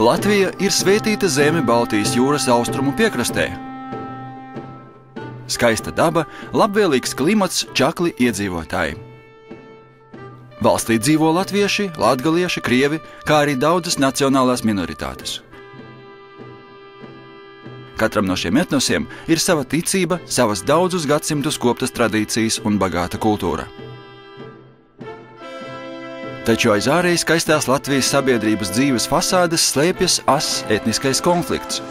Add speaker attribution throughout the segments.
Speaker 1: Latvija ir svētīta zeme Baltijas jūras austrumu piekrastē. Skaista daba, labvēlīgs klimats, čakli iedzīvotāji. Valstī dzīvo latvieši, latgalieši, krievi, kā arī daudzas nacionālās minoritātes. Katram no šiem etnosiem ir sava ticība, savas daudzus gadsimtus koptas tradīcijas un bagāta kultūra. Taču aiz ārēji skaistās Latvijas sabiedrības dzīves fasādes slēpjas ass etniskais konflikts.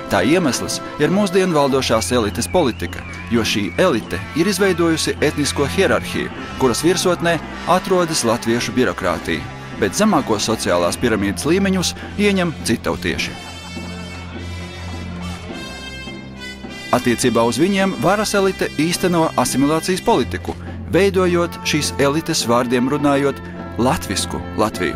Speaker 1: Tā iemesls ir mūsdienu valdošās elites politika, jo šī elite ir izveidojusi etnisko hierarhiju, kuras virsotnē atrodas latviešu birokrātija, bet zemākos sociālās piramīdas līmeņus ieņem citautieši. Attiecībā uz viņiem varas elite īsteno asimilācijas politiku, veidojot šīs elites vārdiem runājot latvisku Latviju.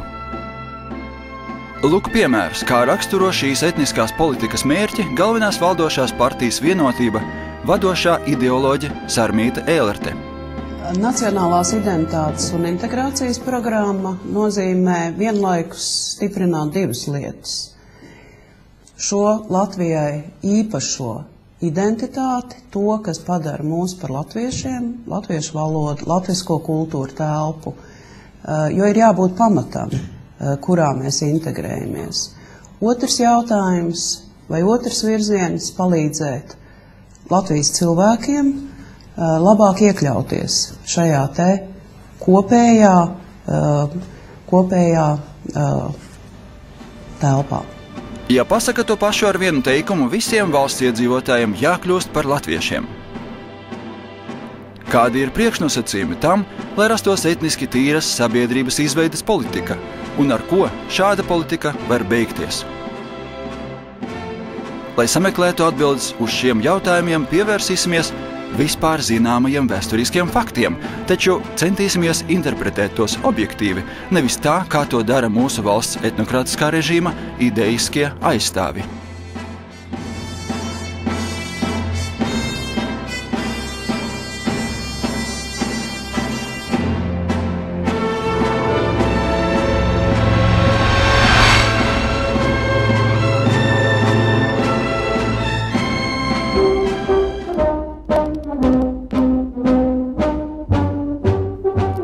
Speaker 1: Lūk piemērs, kā raksturo šīs etniskās politikas mērķi galvenās valdošās partijas vienotība, vadošā ideoloģe Sarmīta Ēlerte.
Speaker 2: Nacionālās identitātes un integrācijas programma nozīmē vienlaikus stiprināt divas lietas. Šo Latvijai īpašo identitāti, to, kas padara mūs par latviešiem, latviešu valodu, latvisko kultūru telpu, jo ir jābūt pamatam, kurā mēs integrējamies. Otrs jautājums vai otrs virziens palīdzēt Latvijas cilvēkiem labāk iekļauties šajā te kopējā telpā.
Speaker 1: Ja pasaka to pašu ar vienu teikumu, visiem valsts iedzīvotājiem jākļūst par latviešiem. Kādi ir priekšnosacījumi tam, lai rastos etniski tīras sabiedrības izveides politika, un ar ko šāda politika var beigties? Lai sameklētu atbildes uz šiem jautājumiem, pievērsīsimies vispār zināmajiem vēsturiskiem faktiem, taču centīsimies interpretēt tos objektīvi, nevis tā, kā to dara mūsu valsts etnokrātiskā režīma ideiskie aizstāvi.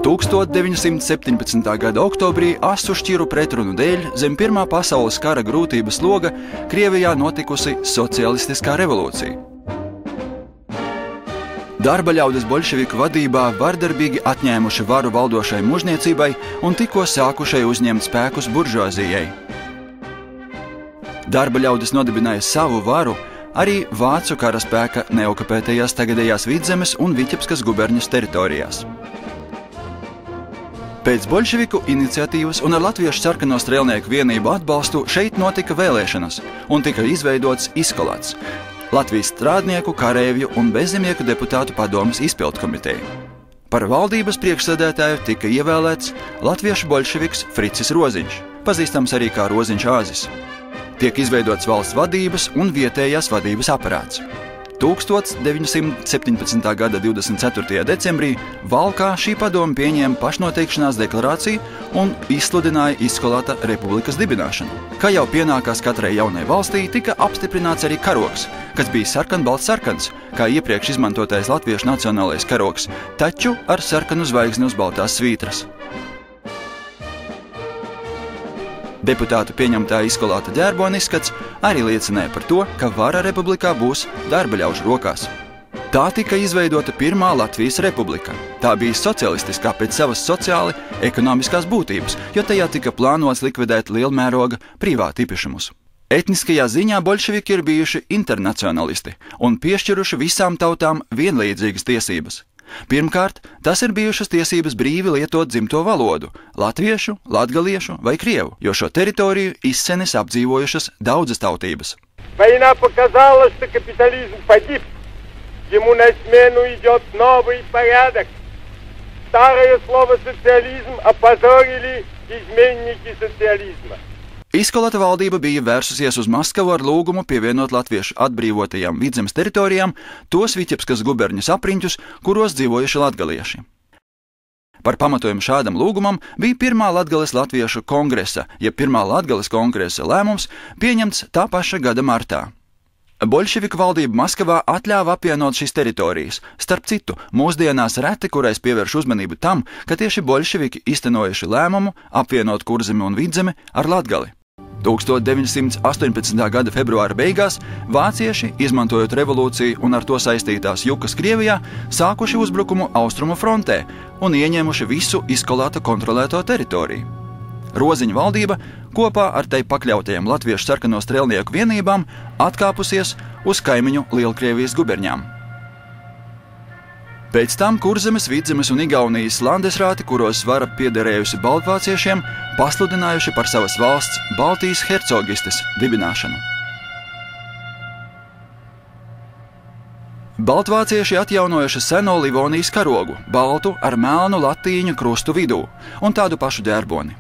Speaker 1: Tūkstoš 917. gada oktobrī asu šķiru pretrunu dēļ zem Pirmā pasaules kara grūtības loga Krievijā notikusi socialistiskā revolūcija. Darba ļaudis boļševiku vadībā vardarbīgi atņēmuši varu valdošai mužniecībai un tikko sākušai uzņemt spēkus buržuazijai. Darba ļaudis nodibināja savu varu arī vācu karaspēka neokupētajās tagadējās Vidzemes un Viķepskas guberņas teritorijās. Pēc boļševiku iniciatīvas un ar latviešu sarkano strēlnieku vienību atbalstu šeit notika vēlēšanas un tika izveidots Iskolats – Latvijas strādnieku, kareivju un bezzemnieku deputātu padomes izpildkomiteja. Par valdības priekšsēdētāju tika ievēlēts latviešu boļševiks Fricis Roziņš, pazīstams arī kā Roziņš Āzis. Tiek izveidots valsts vadības un vietējās vadības aparāts. 1917. gada 24. decembrī Valkā šī padome pieņēma pašnoteikšanās deklarāciju un izsludināja Iskolata republikas dibināšanu. Kā jau pienākās katrai jaunai valstī, tika apstiprināts arī karogs, kas bija sarkanbalts-sarkans, kā iepriekš izmantotais latviešu nacionālais karogs, taču ar sarkanu zvaigzni uz baltās svītras. Deputātu pieņemtā Iskolata ģērbona izskats arī liecināja par to, ka vara republikā būs darba ļaužu rokās. Tā tika izveidota Pirmā Latvijas republika. Tā bija socialistiskā pēc savas sociāli ekonomiskās būtības, jo tajā tika plānots likvidēt lielmēroga privātu īpašumus. Etniskajā ziņā boļševiki ir bijuši internacionalisti un piešķiruši visām tautām vienlīdzīgas tiesības. Pirmkārt, tas ir bijušas tiesības brīvi lietot dzimto valodu – latviešu, latgaliešu vai krievu, jo šo teritoriju izsenis apdzīvojušas daudzas tautības.
Speaker 3: Война показала, что капитализм погиб. Ему на смену идет новый порядок. Старое слово социализм опозорили изменники социализма.
Speaker 1: Iskolata valdība bija vērsusies uz Maskavu ar lūgumu pievienot latviešu atbrīvotajām Vidzemes teritorijām tos Viķepskas guberņas apriņķus, kuros dzīvojuši latgalieši. Par pamatojumu šādam lūgumam bija Pirmā Latgales latviešu kongresa, Pirmā Latgales kongresa lēmums pieņemts tā paša gada martā. Boļševiku valdība Maskavā atļāva apvienot šīs teritorijas. Starp citu, mūsdienās reti, kurais pievērš uzmanību tam, ka tieši boļševiki iztenojuši lēmumu apvienot Kurzemi un Vidzemi ar Latgali. 1918. gada februāra beigās vācieši, izmantojot revolūciju un ar to saistītās jukas Krievijā, sākuši uzbrukumu Austrumu frontē un ieņēmuši visu izkolāta kontrolēto teritoriju. Roziņa valdība kopā ar tai pakļautajiem latviešu sarkano strelnieku vienībām atkāpusies uz kaimiņu Lielkrievijas guberņām. Pēc tam Kurzemes, Vidzemes un Igaunijas landesrāti, kuros vara piederējusi baltvāciešiem, pasludinājuši par savas valsts Baltijas hercogistes dibināšanu. Baltvācieši atjaunojuši seno Livonijas karogu, baltu ar melnu latīņu krustu vidū un tādu pašu ģerboni.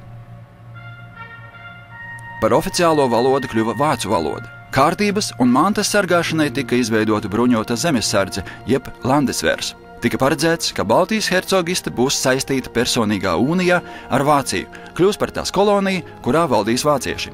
Speaker 1: Par oficiālo valodu kļuva vācu valoda. Kārtības un mantas sargāšanai tika izveidota bruņota zemesardze, jeb landesvērs. Tika paredzēts, ka Baltijas hercogiste būs saistīta personīgā unijā ar Vāciju, kļūs par tās koloniju, kurā valdīs vācieši.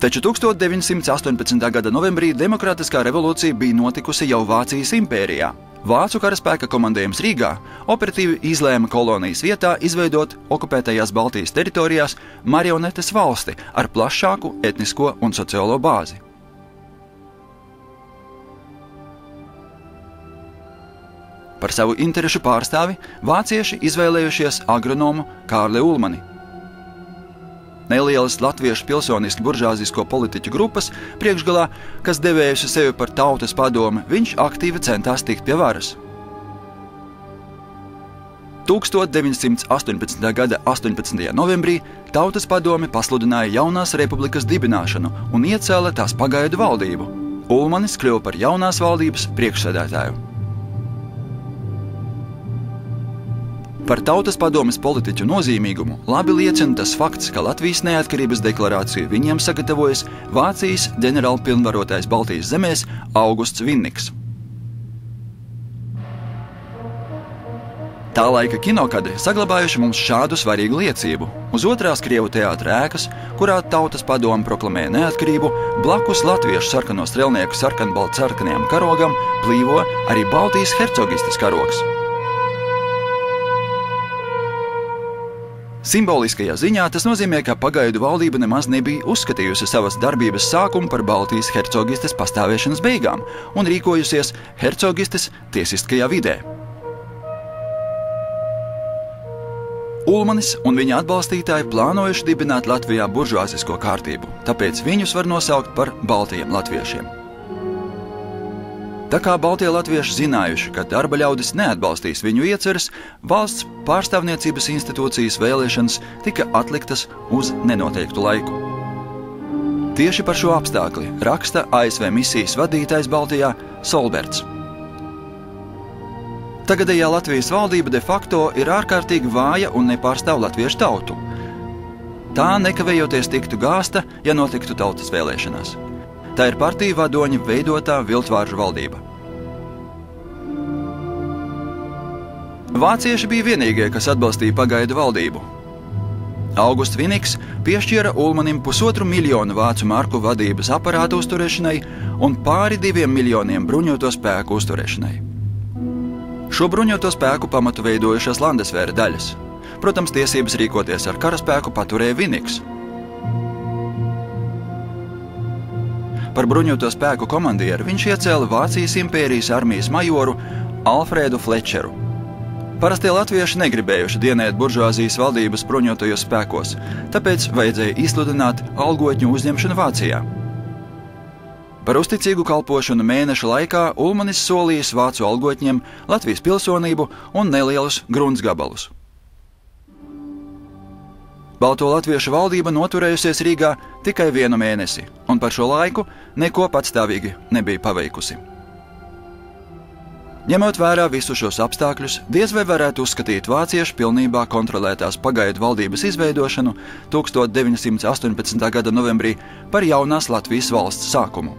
Speaker 1: Taču 1918. gada novembrī demokratiskā revolūcija bija notikusi jau Vācijas impērijā. Vācu karaspēka komandējums Rīgā operatīvi izlēma kolonijas vietā izveidot okupētajās Baltijas teritorijās marionetes valsti ar plašāku etnisko un sociālo bāzi. Par savu interešu pārstāvi vācieši izvēlējušies agronomu Kārli Ulmani. Nelielas latviešu pilsoniski buržāzisko politiķu grupas priekšgalā, kas devējusi sevi par Tautas padomi, viņš aktīvi centās tikt pie varas. 1918. gada 18. novembrī Tautas padomi pasludināja jaunās republikas dibināšanu un iecēla tās pagaidu valdību. Ulmanis kļuva par jaunās valdības priekšsēdētāju. Par Tautas padomes politiķu nozīmīgumu labi liecina tas fakts, ka Latvijas neatkarības deklarāciju viņiem sagatavojas Vācijas ģenerālpilnvarotais Baltijas zemēs Augusts Vinniks. Tā laika kinokadri saglabājuši mums šādu svarīgu liecību. Uz otrās Krievu teātra ēkas, kurā Tautas padome proklamēja neatkarību, blakus latviešu sarkano strelnieku sarkanbaltsarkanajam karogam plīvo arī Baltijas hercogistes karogs. Simboliskajā ziņā tas nozīmē, ka pagaidu valdība nemaz nebija uzskatījusi savas darbības sākumu par Baltijas hercogistes pastāvēšanas beigām un rīkojusies hercogistes tiesiskajā vidē. Ulmanis un viņa atbalstītāji plānojuši dibināt Latvijā buržuāzisko kārtību, tāpēc viņus var nosaukt par baltajiem latviešiem. Tā kā baltie latvieši zinājuši, ka darba ļaudis neatbalstīs viņu ieceres, valsts pārstāvniecības institūcijas vēlēšanas tika atliktas uz nenoteiktu laiku. Tieši par šo apstākli raksta ASV misijas vadītājs Baltijā Solberts. Tagadējā Latvijas valdība de facto ir ārkārtīgi vāja un nepārstāv latviešu tautu. Tā nekavējoties tiktu gāsta, ja notiktu tautas vēlēšanās. Tā ir partiju vadoņa veidotā viltvāržu valdība. Vācieši bija vienīgie, kas atbalstīja pagaidu valdību. Augusts Vinniks piešķīra Ulmanim 1,5 miljonu vācu marku vadības aparātu uzturēšanai un pāri 2 miljoniem bruņoto spēku uzturēšanai. Šo bruņoto spēku pamatu veidojušās landesvēra daļas. Protams, tiesības rīkoties ar karaspēku paturēja Vinniks. Par bruņoto spēku komandieru viņš iecēla Vācijas impērijas armijas majoru Alfrēdu Flečeru. Parastie latvieši negribējuši dienēt buržuāzijas valdības bruņotajos spēkos, tāpēc vajadzēja izsludināt algotņu uzņemšanu Vācijā. Par uzticīgu kalpošanu mēneša laikā Ulmanis solījis vācu algotņiem Latvijas pilsonību un nelielus gruntsgabalus. Balto latviešu valdība noturējusies Rīgā tikai 1 mēnesi, un par šo laiku neko patstāvīgi nebija paveikusi. Ņemot vērā visus šos apstākļus, diez vai varētu uzskatīt vāciešu pilnībā kontrolētās pagaidu valdības izveidošanu 1918. gada novembrī par jaunās Latvijas valsts sākumu.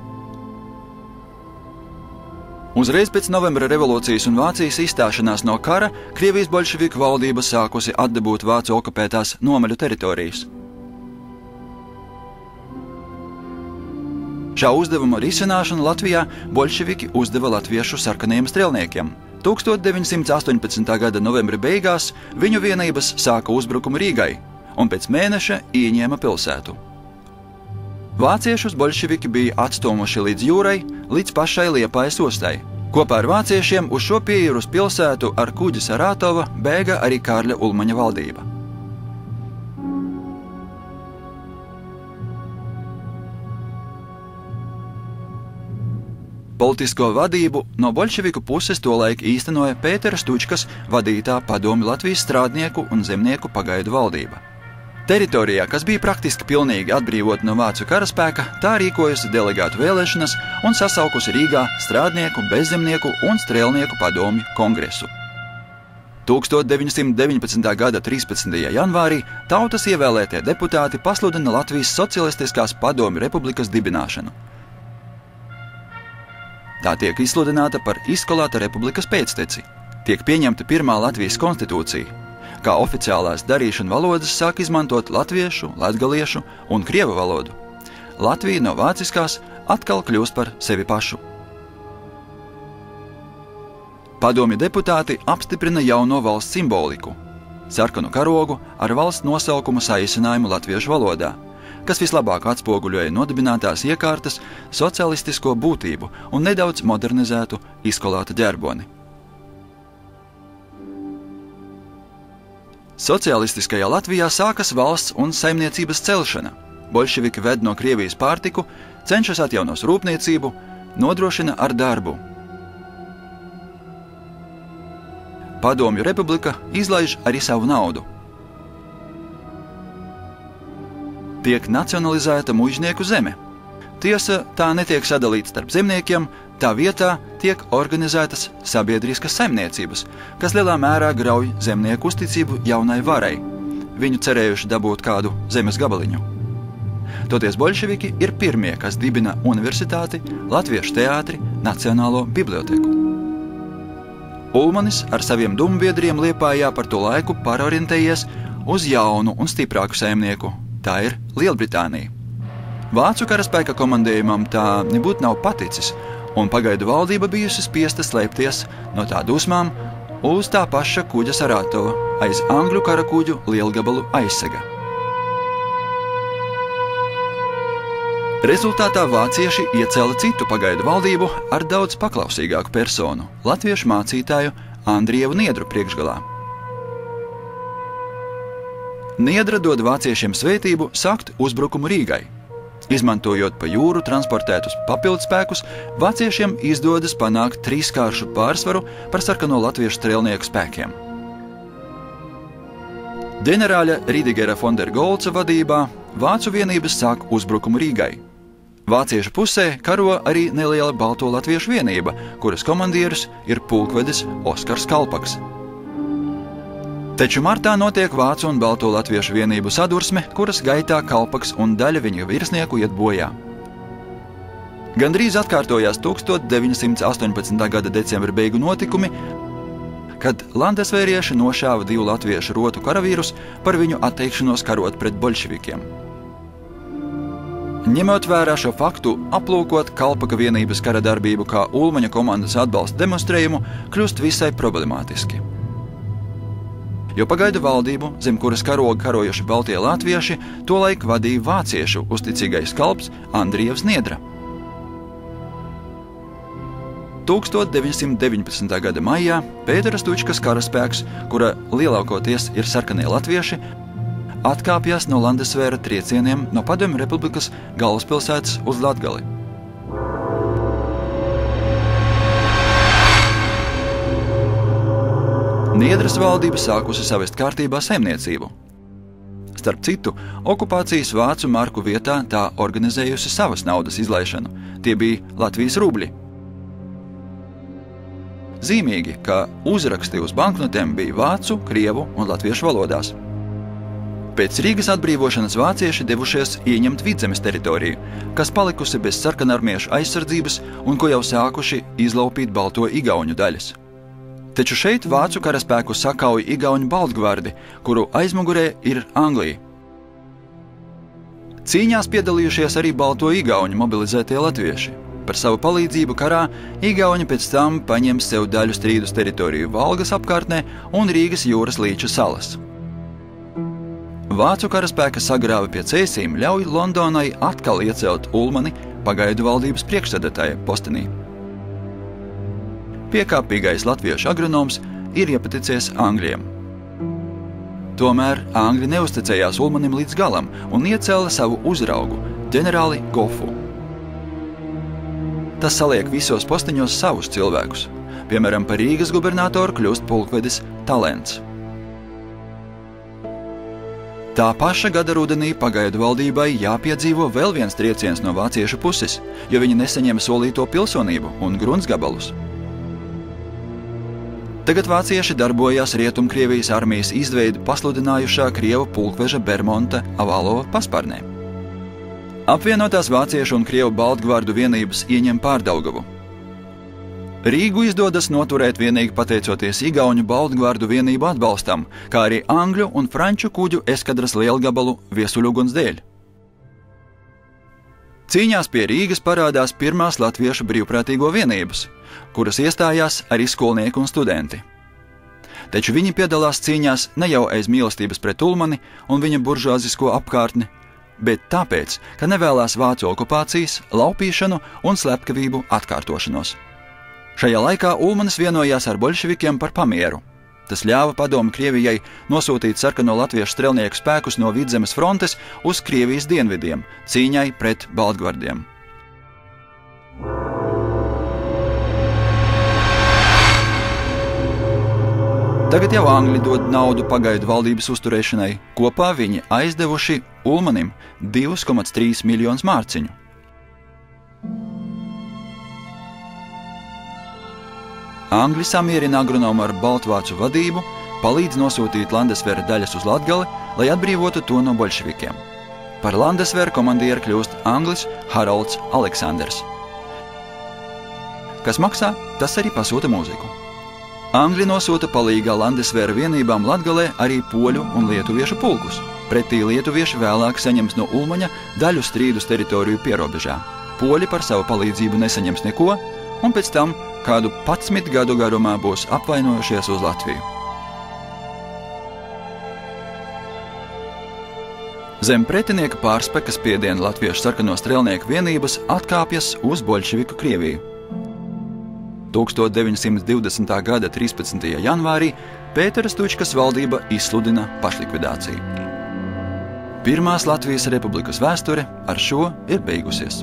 Speaker 1: Uzreiz pēc novembra revolūcijas un Vācijas izstāšanās no kara Krievijas bolševiku valdība sākusi atdabūt vācu okupētās nomaļu teritorijas. Šā uzdevuma risināšanu Latvijā bolševiki uzdeva latviešu sarkanajiem strelniekiem. 1918. gada novembra beigās viņu vienības sāka uzbrukumu Rīgai un pēc mēneša ieņēma pilsētu. Vāciešus bolševiki bija atstūmuši līdz jūrai, līdz pašai Liepājas ostai. Kopā ar vāciešiem uz šo piejūras pilsētu ar kuģi Saratova bēga arī Kārļa Ulmaņa valdība. Politisko vadību no bolševiku puses tolaik īstenoja Pētera Stučkas vadītā Padomju Latvijas strādnieku un zemnieku pagaidu valdība. Teritorijā, kas bija praktiski pilnīgi atbrīvota no vācu karaspēka, tā rīkojusi delegātu vēlēšanas un sasaukusi Rīgā strādnieku, bezzemnieku un strēlnieku padomju kongresu. 1919. gada 13. janvārī tautas ievēlētie deputāti pasludina Latvijas Socialistiskās padomju republikas dibināšanu. Tā tiek izsludināta par izskolāta republikas pēcteci. Tiek pieņemta pirmā Latvijas konstitūcija. Kā oficiālās darīšana valodas sāk izmantot latviešu, latgaliešu un krievu valodu. Latvija no vāciskās atkal kļūst par sevi pašu. Padomju deputāti apstiprina jauno valsts simboliku – sarkanu karogu ar valsts nosaukumu saīsinājumu latviešu valodā, kas vislabāk atspoguļoja nodibinātās iekārtas socialistisko būtību un nedaudz modernizētu izskolāta ģerboni. Socialistiskajā Latvijā sākas valsts un saimniecības celšana. Bolševiki ved no Krievijas pārtiku, cenšas atjaunos rūpniecību, nodrošina ar darbu. Padomju republika izlaiž arī savu naudu. Tiek nacionalizēta muižnieku zeme. Tiesa, tā netiek sadalīta starp zemniekiem, tā vietā tiek organizētas sabiedriskas saimniecības, kas lielā mērā grauj zemnieku uzticību jaunai varai. Viņu cerējuši dabūt kādu zemes gabaliņu. Toties bolševiki ir pirmie, kas dibina universitāti, latviešu teātri, Nacionālo biblioteku. Ulmanis ar saviem dombiedriem Liepājā par to laiku pārorientējies uz jaunu un stiprāku saimnieku. Tā ir Lielbritānija. Vācu karaspēka komandējumam tā nebūtu nav paticis, un pagaidu valdība bijusi spiesta slēpties no tā dusmām uz tā paša kuģa Saratova aiz angļu karakuģu lielgabalu aizsega. Rezultātā vācieši iecēla citu pagaidu valdību ar daudz paklausīgāku personu – latviešu mācītāju Andrievu Niedru priekšgalā. Niedra dod vāciešiem svētību sākt uzbrukumu Rīgai. Izmantojot pa jūru transportētus papildspēkus, vāciešiem izdodas panākt trīskāršu pārsvaru par sarkano latviešu strēlnieku spēkiem. Ģenerāļa Rīdigera von der Goltza vadībā vācu vienības sāk uzbrukumu Rīgai. Vāciešu pusē karo arī neliela balto latviešu vienība, kuras komandieris ir pulkvedis Oskars Kalpaks. Taču martā notiek vācu un balto latviešu vienību sadursme, kuras gaitā Kalpaks un daļa viņa virsnieku iet bojā. Gandrīz atkārtojās 1918. gada decembra beigu notikumi, kad landesvērieši nošāva 2 latviešu rotu karavīrus par viņu atteikšanos karot pret bolševikiem. Ņemot vērā šo faktu, aplūkot Kalpaka vienības kara darbību kā Ulmaņa komandas atbalsta demonstrējumu, kļūst visai problemātiski. Jo pagaidu valdību, zem kuras karoga karojuši baltie latvieši, tolaik vadīja vāciešu uzticīgais kalps Andrievs Niedra. 1919. gada maijā Pētera Stučkas karaspēks, kura lielākoties ir sarkanie latvieši, atkāpjas no Landesvēra triecieniem no Padomju republikas galvaspilsētas uz Latgali. Niedras valdība sākusi savest kārtībā saimniecību. Starp citu, okupācijas vācu marku vietā tā organizējusi savas naudas izlaišanu. Tie bija Latvijas rubļi. Zīmīgi, ka uzraksti uz banknotēm bija vācu, krievu un latviešu valodās. Pēc Rīgas atbrīvošanas vācieši devušies ieņemt Vidzemes teritoriju, kas palikusi bez sarkanarmiešu aizsardzības un ko jau sākuši izlaupīt balto igauņu daļas. Taču šeit vācu karaspēku sakauj igauņu baltgvardi, kuru aizmugurē ir Anglija. Cīņās piedalījušies arī balto igauņu mobilizētie latvieši. Par savu palīdzību karā igauņi pēc tam paņem sev daļu strīdus teritoriju Valgas apkārtnē un Rīgas jūras līča salas. Vācu karaspēka sagrāve pie Cēsīm ļauj Londonai atkal iecelt Ulmani pagaidu valdības priekšsēdētāja postenī. Piekāpīgais latviešu agronoms ir iepaticies Angļiem. Tomēr Angļi neuzticējās Ulmanim līdz galam un iecēla savu uzraugu, ģenerāli Gofu. Tas saliek visos posteņos savus cilvēkus. Piemēram, par Rīgas gubernatoru kļūst pulkvedis Talents. Tā paša gada rudenī pagaidu valdībai jāpiedzīvo vēl viens trieciens no vāciešu puses, jo viņi nesaņēma solīto pilsonību un gruntsgabalus. Tagad vācieši darbojās Rietumkrievijas armijas izveidu pasludinājušā krievu pulkveža Bermonta Avalova paspārnē. Apvienotās vāciešu un krievu baltgvardu vienības ieņem Pārdaugavu. Rīgu izdodas noturēt vienīgi pateicoties igauņu baltgvardu vienību atbalstam, kā arī angļu un franču kuģu eskadras lielgabalu viesuļuguns dēļ. Cīņās pie Rīgas parādās pirmās latviešu brīvprātīgo vienības, kuras iestājās arī skolnieki un studenti. Taču viņi piedalās cīņās ne jau aiz mīlestības pret Ulmani un viņa buržuāzisko apkārtni, bet tāpēc, ka nevēlās vācu okupācijas, laupīšanu un slepkavību atkārtošanos. Šajā laikā Ulmanis vienojās ar boļševikiem par pamieru. Tas ļāva padomu Krievijai nosūtīt sarkano latviešu strelnieku spēkus no Vidzemes frontes uz Krievijas dienvidiem, cīņai pret baltgvardiem. Tagad jau Angļi dod naudu pagaidu valdības uzturēšanai. Kopā viņi aizdevuši Ulmanim 2,3 miljonus mārciņu. Angļi samierina agronomu ar baltvācu vadību, palīdz nosūtīt Landesvera daļas uz Latgali, lai atbrīvotu to no boļševikiem. Par Landesvera komandieru kļūst Anglis Harolds Aleksandrs. Kas maksā, tas arī pasūta mūziku. Angļi nosūta palīgā Landesvera vienībām Latgalē arī poļu un lietuviešu pulkus. Pretī lietuvieši vēlāk saņems no Ulmaņa daļu strīdus teritoriju pierobežā. Poļi par savu palīdzību nesaņems neko, un pēc tam kādu 11 gadu garumā būs apvainojušies uz Latviju. Zem pretinieka pārspēka spiediena latviešu sarkano strelnieku vienības atkāpjas uz boļševiku Krieviju. 1920. gada 13. janvārī Pētera Stučkas valdība izsludina pašlikvidāciju. Pirmās Latvijas Republikas vēsture ar šo ir beigusies.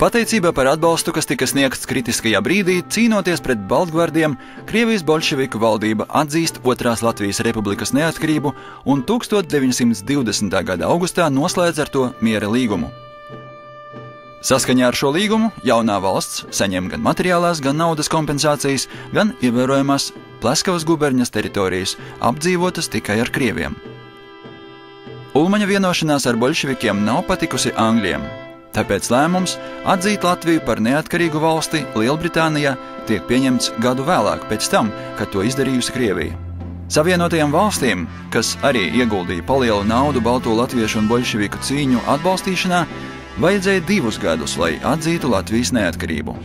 Speaker 1: Pateicībā par atbalstu, kas tika sniegts kritiskajā brīdī, cīnoties pret baltgvardiem, Krievijas boļševiku valdība atzīst Otrās Latvijas Republikas neatkarību un 1920. gada augustā noslēdz ar to miera līgumu. Saskaņā ar šo līgumu jaunā valsts saņem gan materiālās, gan naudas kompensācijas, gan ievērojamās Pleskavas guberņas teritorijas, apdzīvotas tikai ar krieviem. Ulmaņa vienošanās ar boļševikiem nav patikusi Angļiem. Tāpēc lēmums atzīt Latviju par neatkarīgu valsti Lielbritānijā tiek pieņemts gadu vēlāk, pēc tam, kad to izdarījusi Krievija. Savienotajām valstīm, kas arī ieguldīja palielu naudu balto latviešu un boļševiku cīņu atbalstīšanā, vajadzēja 2 gadus, lai atzītu Latvijas neatkarību.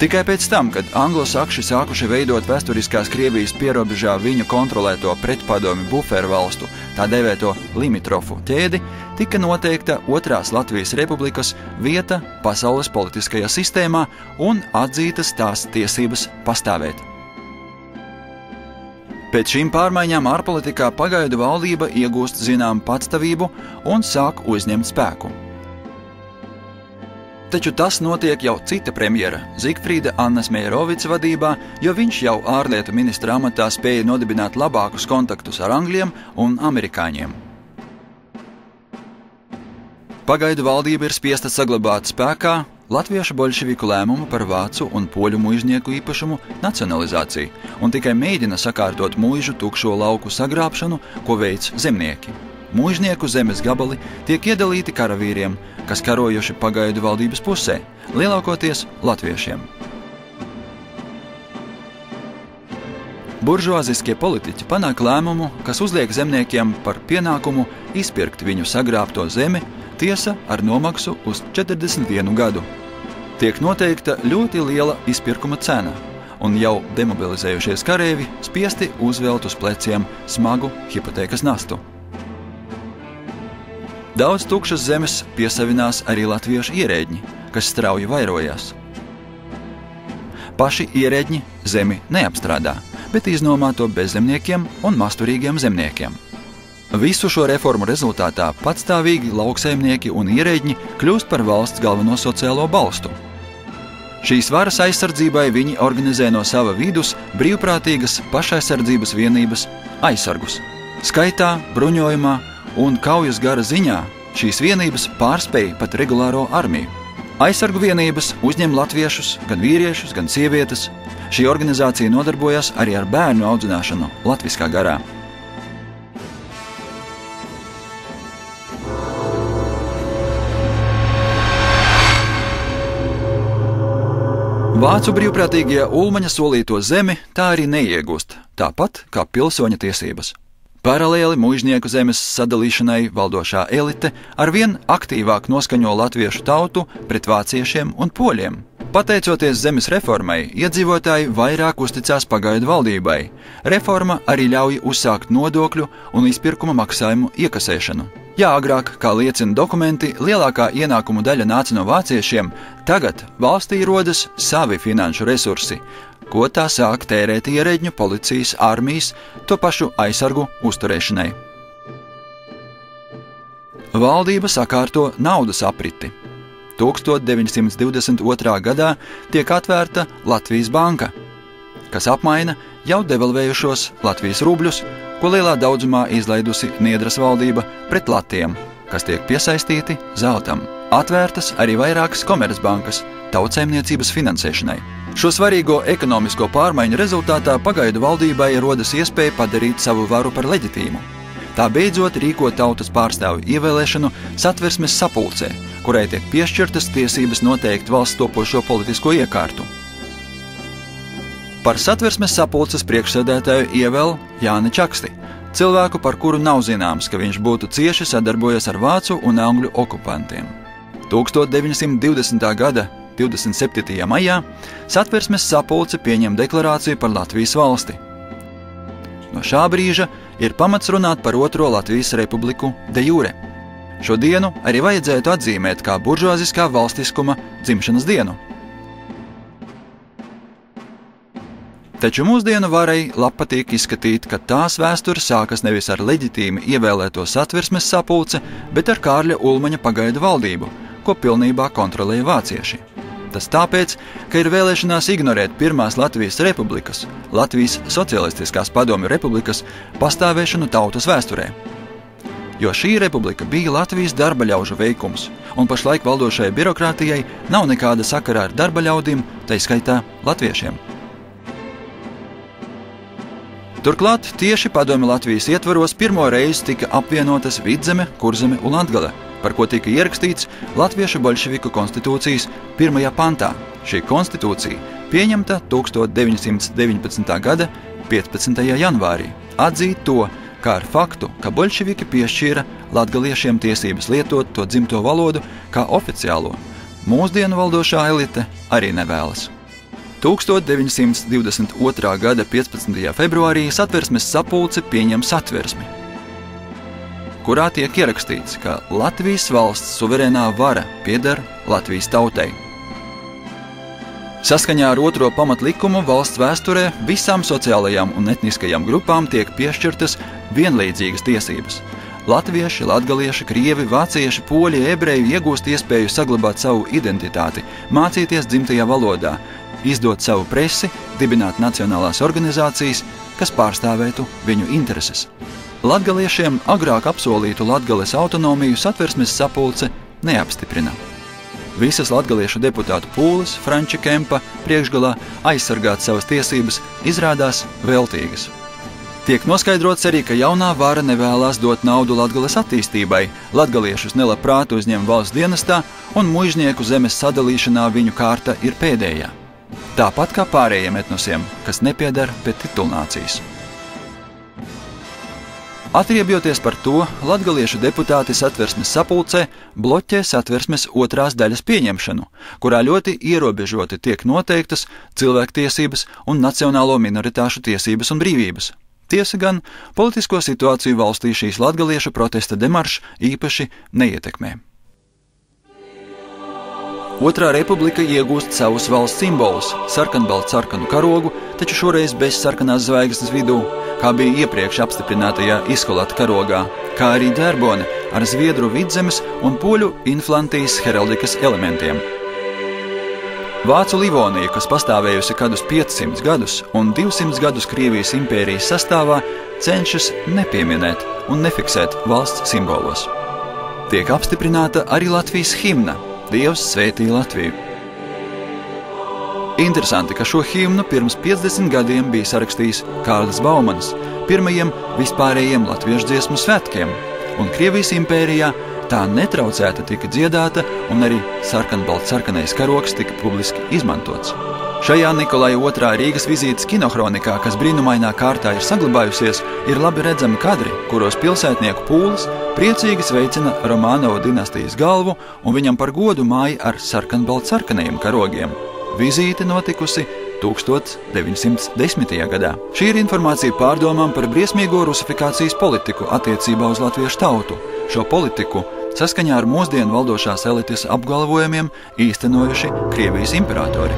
Speaker 1: Tikai pēc tam, kad anglosakši sākuši veidot vēsturiskās Krievijas pierobežā viņu kontrolēto pretpadomi buferu valstu, tā dēvēto limitrofu ķēdi, tika noteikta Otrās Latvijas Republikas vieta pasaules politiskajā sistēmā un atzītas tās tiesības pastāvēt. Pēc šīm pārmaiņām ārpolitikā pagaidu valdība iegūst zinām patstāvību un sāk uzņemt spēku. taču tas notiek jau cita premjera Zigfrīda Annas Mejerovica vadībā, jo viņš jau ārlietu ministra amatā spēja nodibināt labākus kontaktus ar angļiem un amerikāņiem. Pagaidu valdība ir spiesta saglabāt spēkā latviešu boļševiku lēmumu par vācu un poļu muižnieku īpašumu nacionalizāciju un tikai mēģina sakārtot muižu tukšo lauku sagrābšanu, ko veic zemnieki. Muižnieku zemes gabali tiek iedalīti karavīriem, kas karojuši pagaidu valdības pusē, lielākoties latviešiem. Buržuāziskie politiķi panāk lēmumu, kas uzliek zemniekiem par pienākumu izpirkt viņu sagrābto zemi, tiesa ar nomaksu uz 41 gadu. Tiek noteikta ļoti liela izpirkuma cena, un jau demobilizējušies kareivi spiesti uzvelt uz pleciem smagu hipotēkas nastu. Daudz tukšas zemes piesavinās arī latviešu ierēdņi, kas strauji vairojās. Paši ierēdņi zemi neapstrādā, bet iznomā to bezzemniekiem un masturīgiem zemniekiem. Visu šo reformu rezultātā patstāvīgi lauksaimnieki un ierēdņi kļūst par valsts galveno sociālo balstu. Šīs varas aizsardzībai viņi organizē no sava vidus brīvprātīgas pašaizsardzības vienības aizsargus. Skaitā, bruņojumā un kaujas gara ziņā šīs vienības pārspēja pat regulāro armiju. Aizsargu vienības uzņem latviešus, gan vīriešus, gan sievietes. Šī organizācija nodarbojas arī ar bērnu audzināšanu latviskā garā. Vācu brīvprātīgie Ulmaņa solīto zemi tā arī neiegūst, tāpat kā pilsoņa tiesības. Paralēli muižnieku zemes sadalīšanai valdošā elite arvien aktīvāk noskaņo latviešu tautu pret vāciešiem un poļiem. Pateicoties zemes reformai, iedzīvotāji vairāk uzticās pagaidu valdībai. Reforma arī ļauj uzsākt nodokļu un izpirkuma maksājumu iekasēšanu. Ja agrāk, kā liecina dokumenti, lielākā ienākumu daļa nāca no vāciešiem, tagad valstī rodas savi finanšu resursi, ko tā sāk tērēt ierēdņu, policijas, armijas, to pašu aizsargu uzturēšanai. Valdība sakārto naudas apriti. 1922. gadā tiek atvērta Latvijas banka, kas apmaina jau devalvējušos Latvijas rubļus, ko lielā daudzumā izlaidusi Niedras valdība pret latiem, kas tiek piesaistīti zeltam. Atvērtas arī vairākas komercbankas tautsaimniecības finansēšanai. Šo svarīgo ekonomisko pārmaiņu rezultātā pagaidu valdībai rodas iespēja padarīt savu varu par leģitīmu. Tā beidzot rīko tautas pārstāvju ievēlēšanu Satversmes sapulcē, kurai tiek piešķirtas tiesības noteikt valsts topošo politisko iekārtu. Par Satversmes sapulces priekšsēdētāju ievēl Jāni Čaksti, cilvēku, par kuru nav zināms, ka viņš būtu cieši sadarbojies ar vācu un angļu okupantiem. 1920. gada 27. maijā Satversmes sapulce pieņem deklarāciju par Latvijas valsti. No šā brīža ir pamats runāt par otro Latvijas republiku de jure. Šo dienu arī vajadzētu atzīmēt kā buržuāziskā valstiskuma dzimšanas dienu. Taču mūsdienu varai labpatīk izskatīt, ka tās vēsture sākas nevis ar leģitīmi ievēlēto Satversmes sapulce, bet ar Kārļa Ulmaņa pagaidu valdību, ko pilnībā kontrolēja vācieši. Tas tāpēc, ka ir vēlēšanās ignorēt pirmās Latvijas republikas, Latvijas Socialistiskās padomju republikas pastāvēšanu tautas vēsturē. Jo šī republika bija Latvijas darbaļaužu veikums, un pašlaik valdošajai birokrātijai nav nekāda sakara ar darbaļaudīm, tai skaitā latviešiem. Turklāt tieši padomju Latvijas ietvaros pirmo reizi tika apvienotas Vidzeme, Kurzeme un Latgale, par ko tika ierakstīts Latviešu boļševiku konstitūcijas 1. pantā. Šī konstitūcija pieņemta 1919. gada 15. janvārī. Atzīt to, kā ar faktu, ka boļševiki piešķīra latgaliešiem tiesības lietot to dzimto valodu kā oficiālo. Mūsdienu valdošā elite arī nevēlas. 1922. gada 15. februārī Satversmes sapulce pieņem Satversmi, kurā tiek ierakstīts, ka Latvijas valsts suverēnā vara pieder Latvijas tautai. Saskaņā ar 2. pamatlikumu valsts vēsturē visām sociālajām un etniskajām grupām tiek piešķirtas vienlīdzīgas tiesības. Latvieši, latgalieši, krievi, vācieši, poļi, ebreji iegūst iespēju saglabāt savu identitāti, mācīties dzimtajā valodā, izdot savu presi, dibināt nacionālās organizācijas, kas pārstāvētu viņu intereses. Latgaliešiem agrāk apsolītu Latgales autonomiju Satversmes sapulce neapstiprina. Visas latgaliešu deputātu pūles Franča Kempa priekšgalā aizsargāt savas tiesības izrādās veltīgas. Tiek noskaidrots arī, ka jaunā vara nevēlās dot naudu Latgales attīstībai, latgaliešus nelabprāt uzņem valsts dienestā un muižnieku zemes sadalīšanā viņu kārta ir pēdējā. Tāpat kā pārējiem etnosiem, kas nepieder pie titulnācijas. Atriebjoties par to, latgaliešu deputāti Satversmes sapulcē bloķē Satversmes otrās daļas pieņemšanu, kurā ļoti ierobežoti tiek noteiktas cilvēktiesības un nacionālo minoritāšu tiesības un brīvības. Tiesa gan, politisko situāciju valstī šīs latgaliešu protesta demaršs īpaši neietekmē. Otrā republika iegūst savus valsts simbolus – sarkanbaltsarkanu karogu, taču šoreiz bez sarkanās zvaigznes vidū, kā bija iepriekš apstiprinātajā Iskolata karogā, kā arī ģerbone ar zviedru vidzemes un poļu inflantijas heraldikas elementiem. Vācu Livonija, kas pastāvējusi kādus 500 gadus un 200 gadus Krievijas impērijas sastāvā, cenšas nepieminēt un nefiksēt valsts simbolos. Tiek apstiprināta arī Latvijas himna – Dievs svētī Latviju. Interesanti, ka šo himnu pirms 50 gadiem bija sarakstījis Kārlis Baumanis, pirmajiem vispārējiem latviešu dziesmu svētkiem, un Krievijas impērijā tā netraucēta tika dziedāta, un arī sarkanbaltsarkanais karogs tika publiski izmantots. Šajā Nikolaja II Rīgas vizītes kinohronikā, kas brīnumainā kārtā ir saglabājusies, ir labi redzami kadri, kuros pilsētnieku pūles priecīgi sveicina Romanovu dinastijas galvu un viņam par godu māja ar sarkanbaltsarkanajiem karogiem. Vizīte notikusi 1910. gadā. Šī ir informācija pārdomām par briesmīgo rusifikācijas politiku attiecībā uz latviešu tautu. Šo politiku saskaņā ar mūsdienu valdošās elites apgalvojumiem īstenojuši Krievijas imperatori.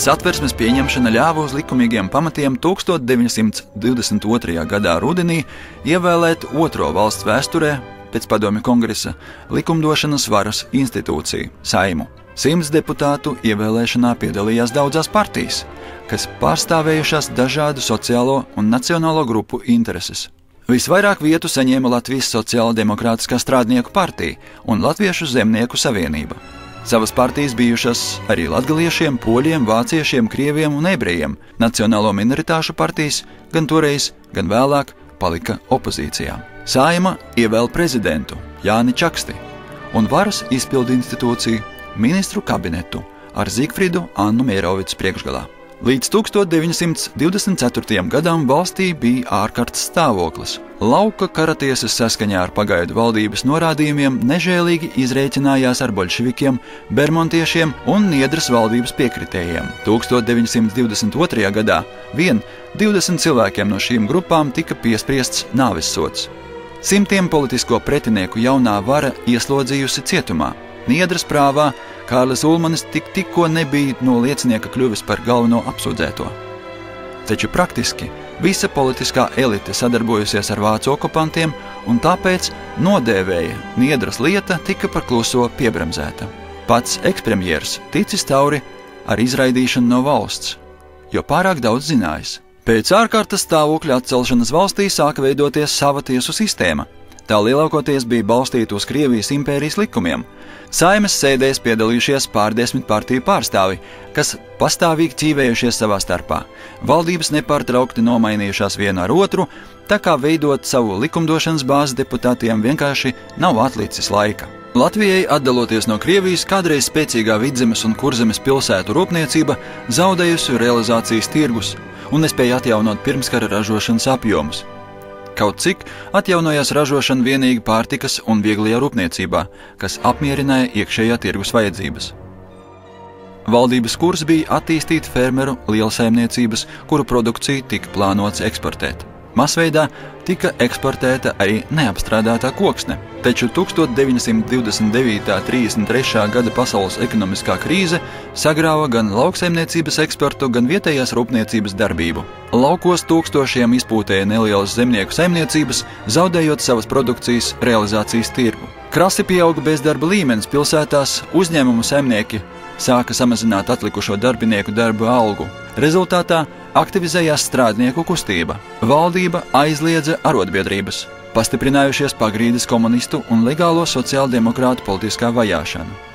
Speaker 1: Satversmes pieņemšana ļāva uz likumīgiem pamatiem 1922. gadā rudenī ievēlēt otro valsts vēsturē pēc Padomju kongresa likumdošanas varas institūciju – Saimu. 100 deputātu ievēlēšanā piedalījās daudzās partijas, kas pārstāvējušās dažādu sociālo un nacionālo grupu intereses. Visvairāk vietu saņēma Latvijas Sociāldemokrātiskā strādnieku partija un Latviešu zemnieku savienība. Savas partijas bijušas arī latgaliešiem, poļiem, vāciešiem, krieviem un ebrejiem. Nacionālo minoritāšu partijas gan toreiz, gan vēlāk palika opozīcijā. Saima ievēl prezidentu Jāni Čaksti un varas izpildu institūciju ministru kabinetu ar Zigfridu Annu Mierovicu priekšgalā. Līdz 1924. gadam valstī bija ārkārtas stāvoklis. Lauka karatiesas saskaņā ar pagaidu valdības norādījumiem nežēlīgi izrēķinājās ar boļševikiem, bermontiešiem un Niedras valdības piekritējiem. 1922. gadā vien 20 cilvēkiem no šīm grupām tika piespriests nāvessods. Simtiem politisko pretinieku jaunā vara ieslodzījusi cietumā. Niedras prāvā Kārlis Ulmanis tikko nebija no liecinieka kļuvis par galveno apsūdzēto. Taču praktiski visa politiskā elite sadarbojusies ar vācu okupantiem un tāpēc nodēvēja Niedras lieta tika par kluso piebremzēta. Pats ekspremjers ticis tauri ar izraidīšanu no valsts, jo pārāk daudz zinājis. Pēc ārkārtas stāvokļa atcelšanas valstī sāka veidoties sava tiesu sistēma. Tā lielākoties bija balstīta uz Krievijas impērijas likumiem. Saimes sēdēs piedalījušies pārdesmit partiju pārstāvi, kas pastāvīgi ķīvējušies savā starpā. Valdības nepārtraukti nomainījušās viena ar otru, tā kā veidot savu likumdošanas bāzi deputātiem vienkārši nav atlicis laika. Latvijai, atdaloties no Krievijas, kādreiz spēcīgā Vidzemes un Kurzemes pilsētu rūpniecība zaudējusi realizācijas tirgus un nespēja atjaunot pirmskara ražošanas apjomus. Kaut cik atjaunojās ražošana vienīgi pārtikas un vieglajā rūpniecībā, kas apmierināja iekšējā tirgus vajadzības. Valdības kurs bija attīstīt fermeru lielsaimniecības, kuru produkciju tika plānots eksportēt. Masveidā tika eksportēta arī neapstrādātā koksne, taču 1929.–33. gada pasaules ekonomiskā krīze sagrāva gan lauksaimniecības eksportu, gan vietējās rūpniecības darbību. Laukos tūkstošiem izpūtēja nelielas zemnieku saimniecības, zaudējot savas produkcijas realizācijas tirgu. Krasi pieauga bezdarba līmenis pilsētās, uzņēmumu saimnieki sāka samazināt atlikušo darbinieku darba algu. Rezultātā aktivizējās strādnieku kustība. Valdība aizliedza arotbiedrības, pastiprinājušies pagrīdes komunistu un legālo sociāldemokrātu politiskā vajāšana.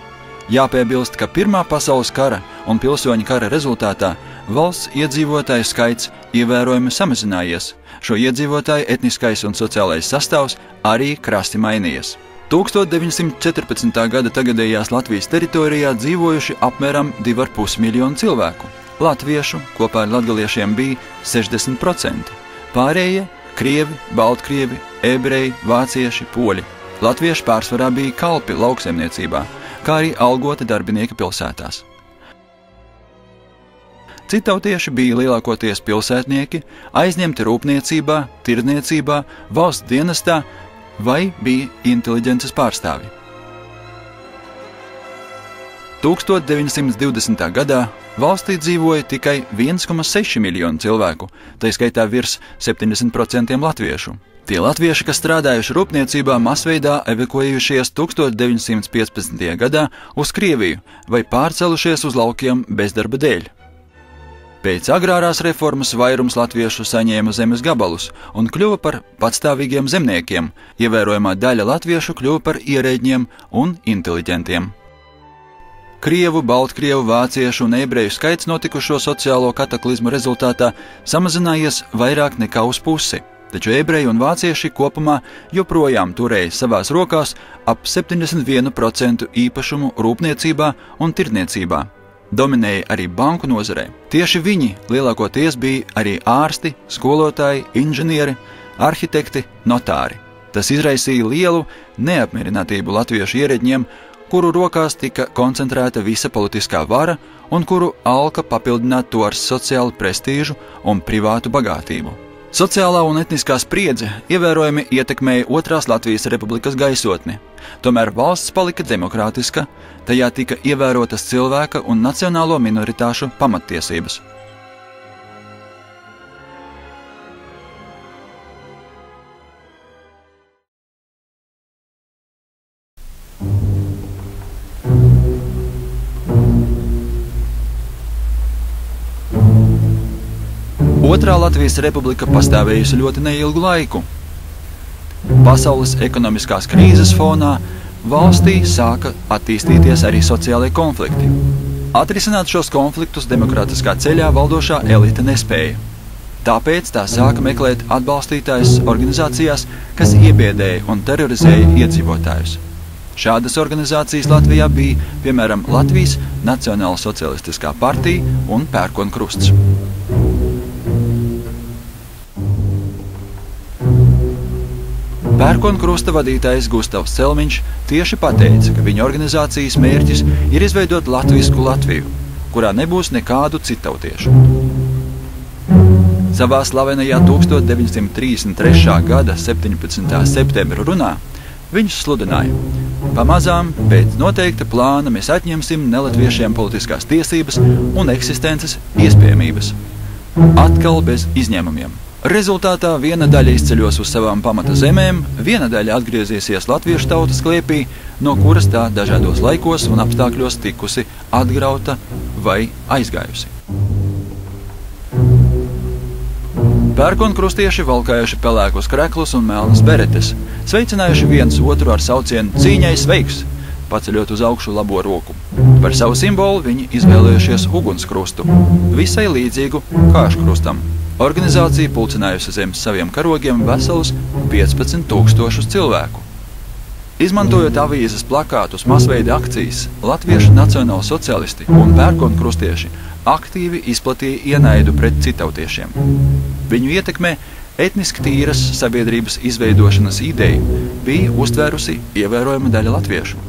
Speaker 1: Jāpiebilst, ka Pirmā pasaules kara un pilsoņu kara rezultātā valsts iedzīvotāju skaits ievērojami samazinājies. Šo iedzīvotāju etniskais un sociālais sastāvs arī krasti mainījies. 1914. gada tagadējās Latvijas teritorijā dzīvojuši apmēram 2,5 miljonu cilvēku. Latviešu kopā ar latgaliešiem bija 60%. Pārējie – krievi, baltkrievi, ebreji, vācieši, poļi. Latvieši pārsvarā bija kalpi lauksaimniecībā, kā arī algoti darbinieki pilsētās. Citautieši bija lielākoties pilsētnieki, aizņemti rūpniecībā, tirdzniecībā, valsts dienestā vai bija inteliģences pārstāvji. 1920. gadā valstī dzīvoja tikai 1,6 miljonu cilvēku, tai skaitā virs 70% latviešu. Tie latvieši, kas strādājuši rūpniecībā, masveidā evakuējušies 1915. gadā uz Krieviju vai pārcelušies uz laukiem bezdarba dēļ. Pēc agrārās reformas vairums latviešu saņēma zemes gabalus un kļuva par patstāvīgiem zemniekiem, ievērojamā daļa latviešu kļuva par ierēģiem un inteliģentiem. Krievu, baltkrievu, vāciešu un ebreju skaits notikušo sociālo kataklizmu rezultātā samazinājies vairāk nekā uz pusi, taču ebreji un vācieši kopumā joprojām turēja savās rokās ap 71% īpašumu rūpniecībā un tirdzniecībā. Dominēja arī banku nozarē. Tieši viņi lielākoties bija arī ārsti, skolotāji, inženieri, arhitekti, notāri. Tas izraisīja lielu neapmierinātību latviešu ierēģiem, kuru rokās tika koncentrēta visa politiskā vara un kuru alka papildināt to ar sociālu prestīžu un privātu bagātību. Sociālā un etniskā spriedze ievērojami ietekmēja Otrās Latvijas Republikas gaisotni. Tomēr valsts palika demokrātiska, tajā tika ievērotas cilvēka un nacionālo minoritāšu pamattiesības. Otrā Latvijas Republika pastāvējusi ļoti neilgu laiku. Pasaules ekonomiskās krīzes fonā valstī sāka attīstīties arī sociālai konflikti. Atrisināt šos konfliktus demokrātiskā ceļā valdošā elite nespēja. Tāpēc tā sāka meklēt atbalstītājus organizācijās, kas iebiedēja un terorizēja iedzīvotājus. Šādas organizācijas Latvijā bija, piemēram, Latvijas Nacionāla socialistiskā partija un Pērkonkrusts. Pērkonkrusta vadītājs Gustavs Celmiņš tieši pateica, ka viņa organizācijas mērķis ir izveidot latvisku Latviju, kurā nebūs nekādu citautiešu. Savā slavenajā 1933. gada 17. septembra runā viņš sludināja: pamazām pēc noteikta plāna mēs atņemsim nelatviešiem politiskās tiesības un eksistences iespējamības. Atkal bez izņēmumiem. Rezultātā viena daļa izceļos uz savām pamata zemēm, viena daļa atgriezīsies latviešu tautas klēpī, no kuras tā dažādos laikos un apstākļos tikusi atgrauta vai aizgājusi. Pērkonkrustieši valkājuši pelēkus kreklus un melnas beretes, sveicinājuši viens otru ar saucienu cīņai sveiks, paceļot uz augšu labo roku. Par savu simbolu viņi izvēlējušies ugunskrustu, visai līdzīgu kāškrustam. Organizācija pulcinājusi zem saviem karogiem veselus 15,000 cilvēku. Izmantojot avīzes plakātus, masveida akcijas, latviešu nacionāli socialisti un pērkonkrustieši aktīvi izplatīja ienaidu pret citautiešiem. Viņu ietekmē etniski tīras sabiedrības izveidošanas ideju bija uztvērusi ievērojama daļa latviešu.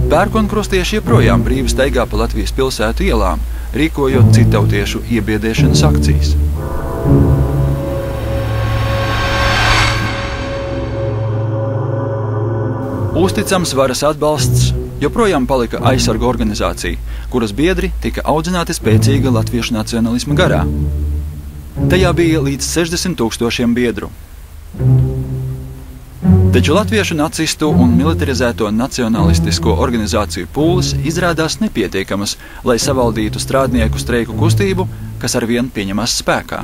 Speaker 1: Pērkonkrustieši joprojām brīvi staigā pa Latvijas pilsētu ielām, rīkojot citautiešu iebiedēšanas akcijas. Uzticams varas atbalsts joprojām palika aizsargu organizācija, kuras biedri tika audzināti spēcīga latviešu nacionalisma garā. Tajā bija līdz 60 000 biedru. Taču latviešu nacistu un militarizēto nacionalistisko organizāciju pūles izrādās nepietiekamas, lai savaldītu strādnieku streiku kustību, kas arvien pieņemas spēkā.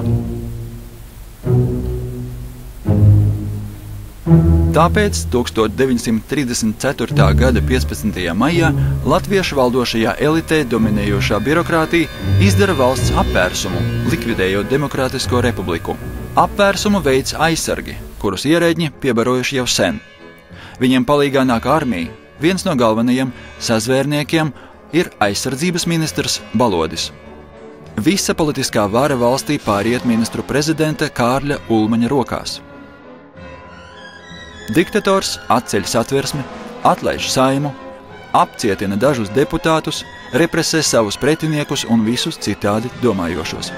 Speaker 1: Tāpēc 1934. gada 15. maijā latviešu valdošajā elitē dominējošā birokrātija izdara valsts apvērsumu, likvidējot Demokrātisko republiku. Apvērsumu veids aizsargi, kurus ierēģi piebarojuši jau sen. Viņiem palīgā nāk armija. Viens no galvenajiem sazvērniekiem ir aizsardzības ministrs Balodis. Visa politiskā vara valstī pāriet ministru prezidenta Kārļa Ulmaņa rokās. Diktators atceļ Satversmi, atlaiž Saimu, apcietina dažus deputātus, represē savus pretiniekus un visus citādi domājošos.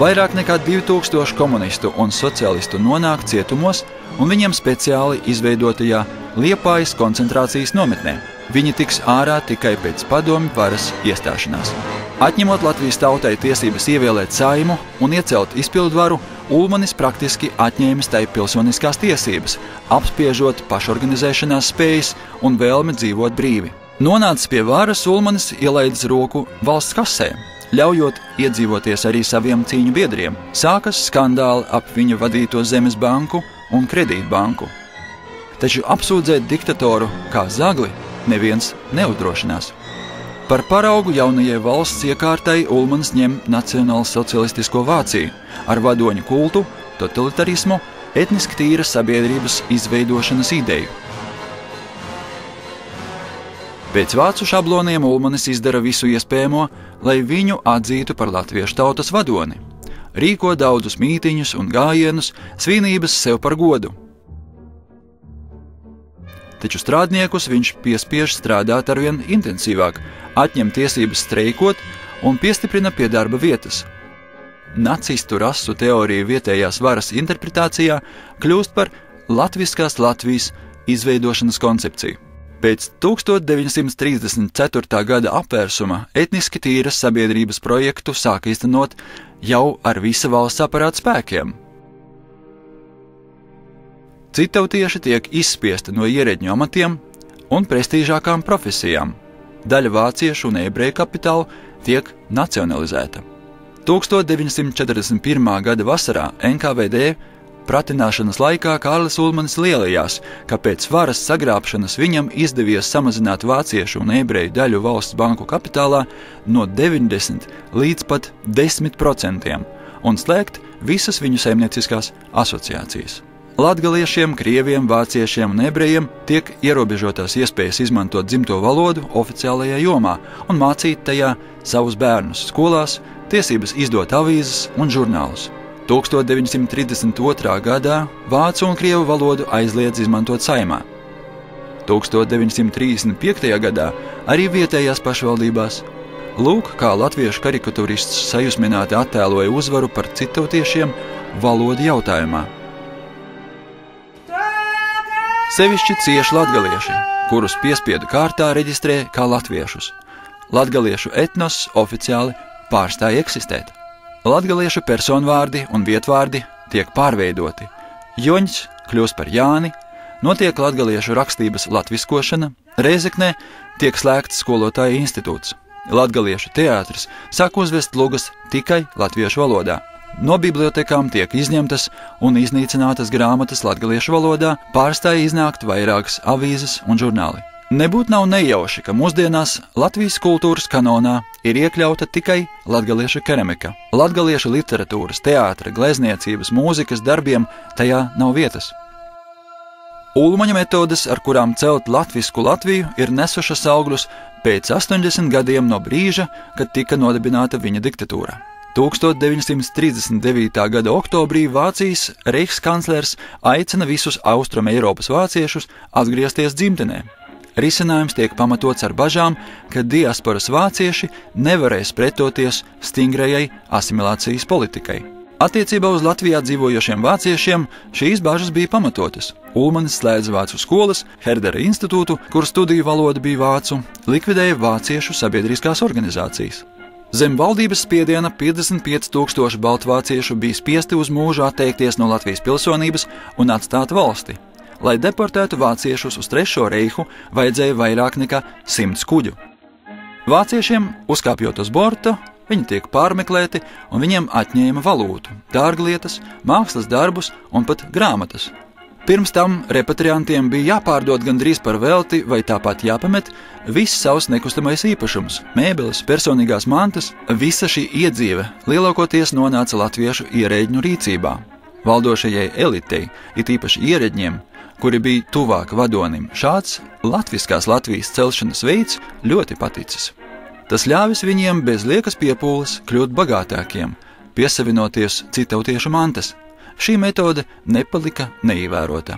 Speaker 1: Vairāk nekā 2000 komunistu un socialistu nonāk cietumos un viņiem speciāli izveidotajā Liepājas koncentrācijas nometnē. Viņi tiks ārā tikai pēc padomju varas iestāšanās. Atņemot Latvijas tautai tiesības ievēlēt Saimu un iecelt izpildvaru, Ulmanis praktiski atņēmis tai pilsoniskās tiesības, apspiežot pašorganizēšanās spējas un vēlmi dzīvot brīvi. Nonācis pie varas, Ulmanis ielaidis roku valsts kasē, ļaujot iedzīvoties arī saviem cīņu biedriem. Sākas skandāli ap viņa vadīto Zemes banku un Kredītbanku. Taču apsūdzēt diktatoru kā zagli neviens neuzdrošinās. Par paraugu jaunajai valsts iekārtai Ulmanis ņem nacionālsocialistisko Vāciju ar vadoņu kultu, totalitarismu, etniski tīras sabiedrības izveidošanas ideju. Pēc vācu šabloniem Ulmanis izdara visu iespējamo, lai viņu atzītu par latviešu tautas vadoni. Rīko daudzus mītiņus un gājienus, svinības sev par godu. Taču strādniekus viņš piespiež strādāt arvien intensīvāk, atņem tiesības streikot un piestiprina pie darba vietas. Nacistu rasu teorija vietējās varas interpretācijā kļūst par latviskās Latvijas izveidošanas koncepciju. Pēc 1934. gada apvērsuma etniski tīras sabiedrības projektu sāk īstenot jau ar visa valsts aparāta spēkiem. Citautieši tiek izspiesti no ierēģņu amatiem un prestīžākām profesijām. Daļa vāciešu un ebreju kapitāla tiek nacionalizēta. 1941. gada vasarā NKVD pratināšanas laikā Kārlis Ulmanis lielījās, ka pēc varas sagrābšanas viņam izdevies samazināt vāciešu un ebreju daļu valsts banku kapitālā no 90 līdz pat 10% un slēgt visas viņu saimnieciskās asociācijas. Latgaliešiem, krieviem, vāciešiem un ebrejiem tiek ierobežotās iespējas izmantot dzimto valodu oficiālajā jomā un mācīt tajā savus bērnus skolās, tiesības izdot avīzes un žurnālus. 1932. gadā vācu un krievu valodu aizliedz izmantot Saeimā. 1935. gadā arī vietējās pašvaldībās. Lūk, kā latviešu karikatūrists sajūsmināti attēloja uzvaru par citautiešiem valodu jautājumā. Sevišķi cieši latgalieši, kurus piespiedu kārtā reģistrē kā latviešus. Latgaliešu etnos oficiāli pārstāja eksistēt. Latgaliešu personvārdi un vietvārdi tiek pārveidoti. Joņs kļūst par Jāni, notiek latgaliešu rakstības latviskošana, Rēzeknē tiek slēgts skolotāja institūts. Latgaliešu teātris sāk uzvest lugas tikai latviešu valodā. No bibliotekām tiek izņemtas un iznīcinātas grāmatas latgaliešu valodā, pārstāja iznākt vairākas avīzes un žurnāli. Nebūt nav nejauši, ka mūsdienās Latvijas kultūras kanonā ir iekļauta tikai latgaliešu keramika. Latgaliešu literatūras, teātra, glezniecības, mūzikas darbiem tajā nav vietas. Ulmaņa metodes, ar kurām celt latvisku Latviju, ir nesušas augļus pēc 80 gadiem no brīža, kad tika nodibināta viņa diktatūra. 1939. gada oktobrī Vācijas reichskanclers aicina visus Austrum Eiropas vāciešus atgriezties dzimtenē. Risinājums tiek pamatots ar bažām, ka diasporas vācieši nevarēs pretoties stingrajai asimilācijas politikai. Attiecībā uz Latvijā dzīvojošiem vāciešiem šīs bažas bija pamatotas. Ulmanis slēdza vācu skolas, Herdera institūtu, kur studiju valoda bija vācu, likvidēja vāciešu sabiedriskās organizācijas. Zem valdības spiediena 55,000 baltvāciešu bija spiesti uz mūžu atteikties no Latvijas pilsonības un atstāt valsti. Lai deportētu vāciešus uz Trešo reihu, vajadzēja vairāk nekā 100 kuģu. Vāciešiem, uzkāpjot uz borta, viņi tiek pārmeklēti un viņiem atņēma valūtu, dārglietas, mākslas darbus un pat grāmatas. Pirms tam repatriantiem bija jāpārdod gandrīz par velti vai tāpat jāpamet viss savs nekustamais īpašums, mēbeles, personīgās mantas. Visa šī iedzīve lielākoties nonāca latviešu ierēģņu rīcībā. Valdošajai elitei, it īpaši ierēģņiem, kuri bija tuvāk vadonim, šāds latviskās Latvijas celšanas veids ļoti paticis. Tas ļāvis viņiem bez liekas piepūles kļūt bagātākiem, piesavinoties citautiešu mantas. Šī metode nepalika neievērota.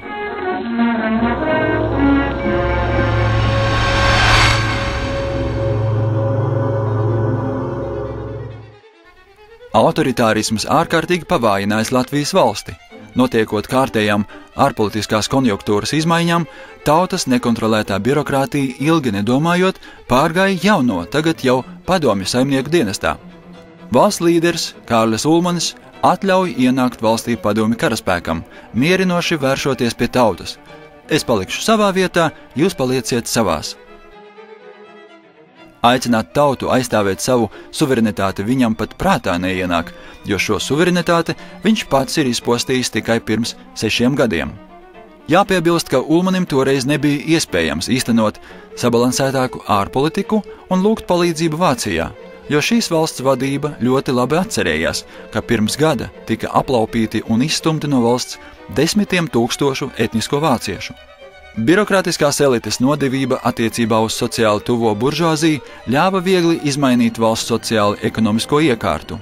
Speaker 1: Autoritārisms ārkārtīgi pavājinājis Latvijas valsti. Notiekot kārtējām ārpolitiskās konjunktūras izmaiņām, tautas nekontrolētā birokrātija ilgi nedomājot pārgāja jauno, tagad jau padomju saimnieku dienestā. Valsts līderis Kārlis Ulmanis atļauj ienākt valstī padomju karaspēkam, mierinoši vēršoties pie tautas. Es palikšu savā vietā, jūs palieciet savās. Aicināt tautu aizstāvēt savu suverenitāti viņam pat prātā neienāk, jo šo suverenitāti viņš pats ir izpostījis tikai pirms 6 gadiem. Jāpiebilst, ka Ulmanim toreiz nebija iespējams īstenot sabalansētāku ārpolitiku un lūgt palīdzību Vācijā, jo šīs valsts vadība ļoti labi atcerējās, ka pirms gada tika aplaupīti un izstumti no valsts 10 000 etnisko vāciešu. Birokrātiskās elites nodevība attiecībā uz sociāli tuvo buržuāziju ļāva viegli izmainīt valsts sociāli ekonomisko iekārtu.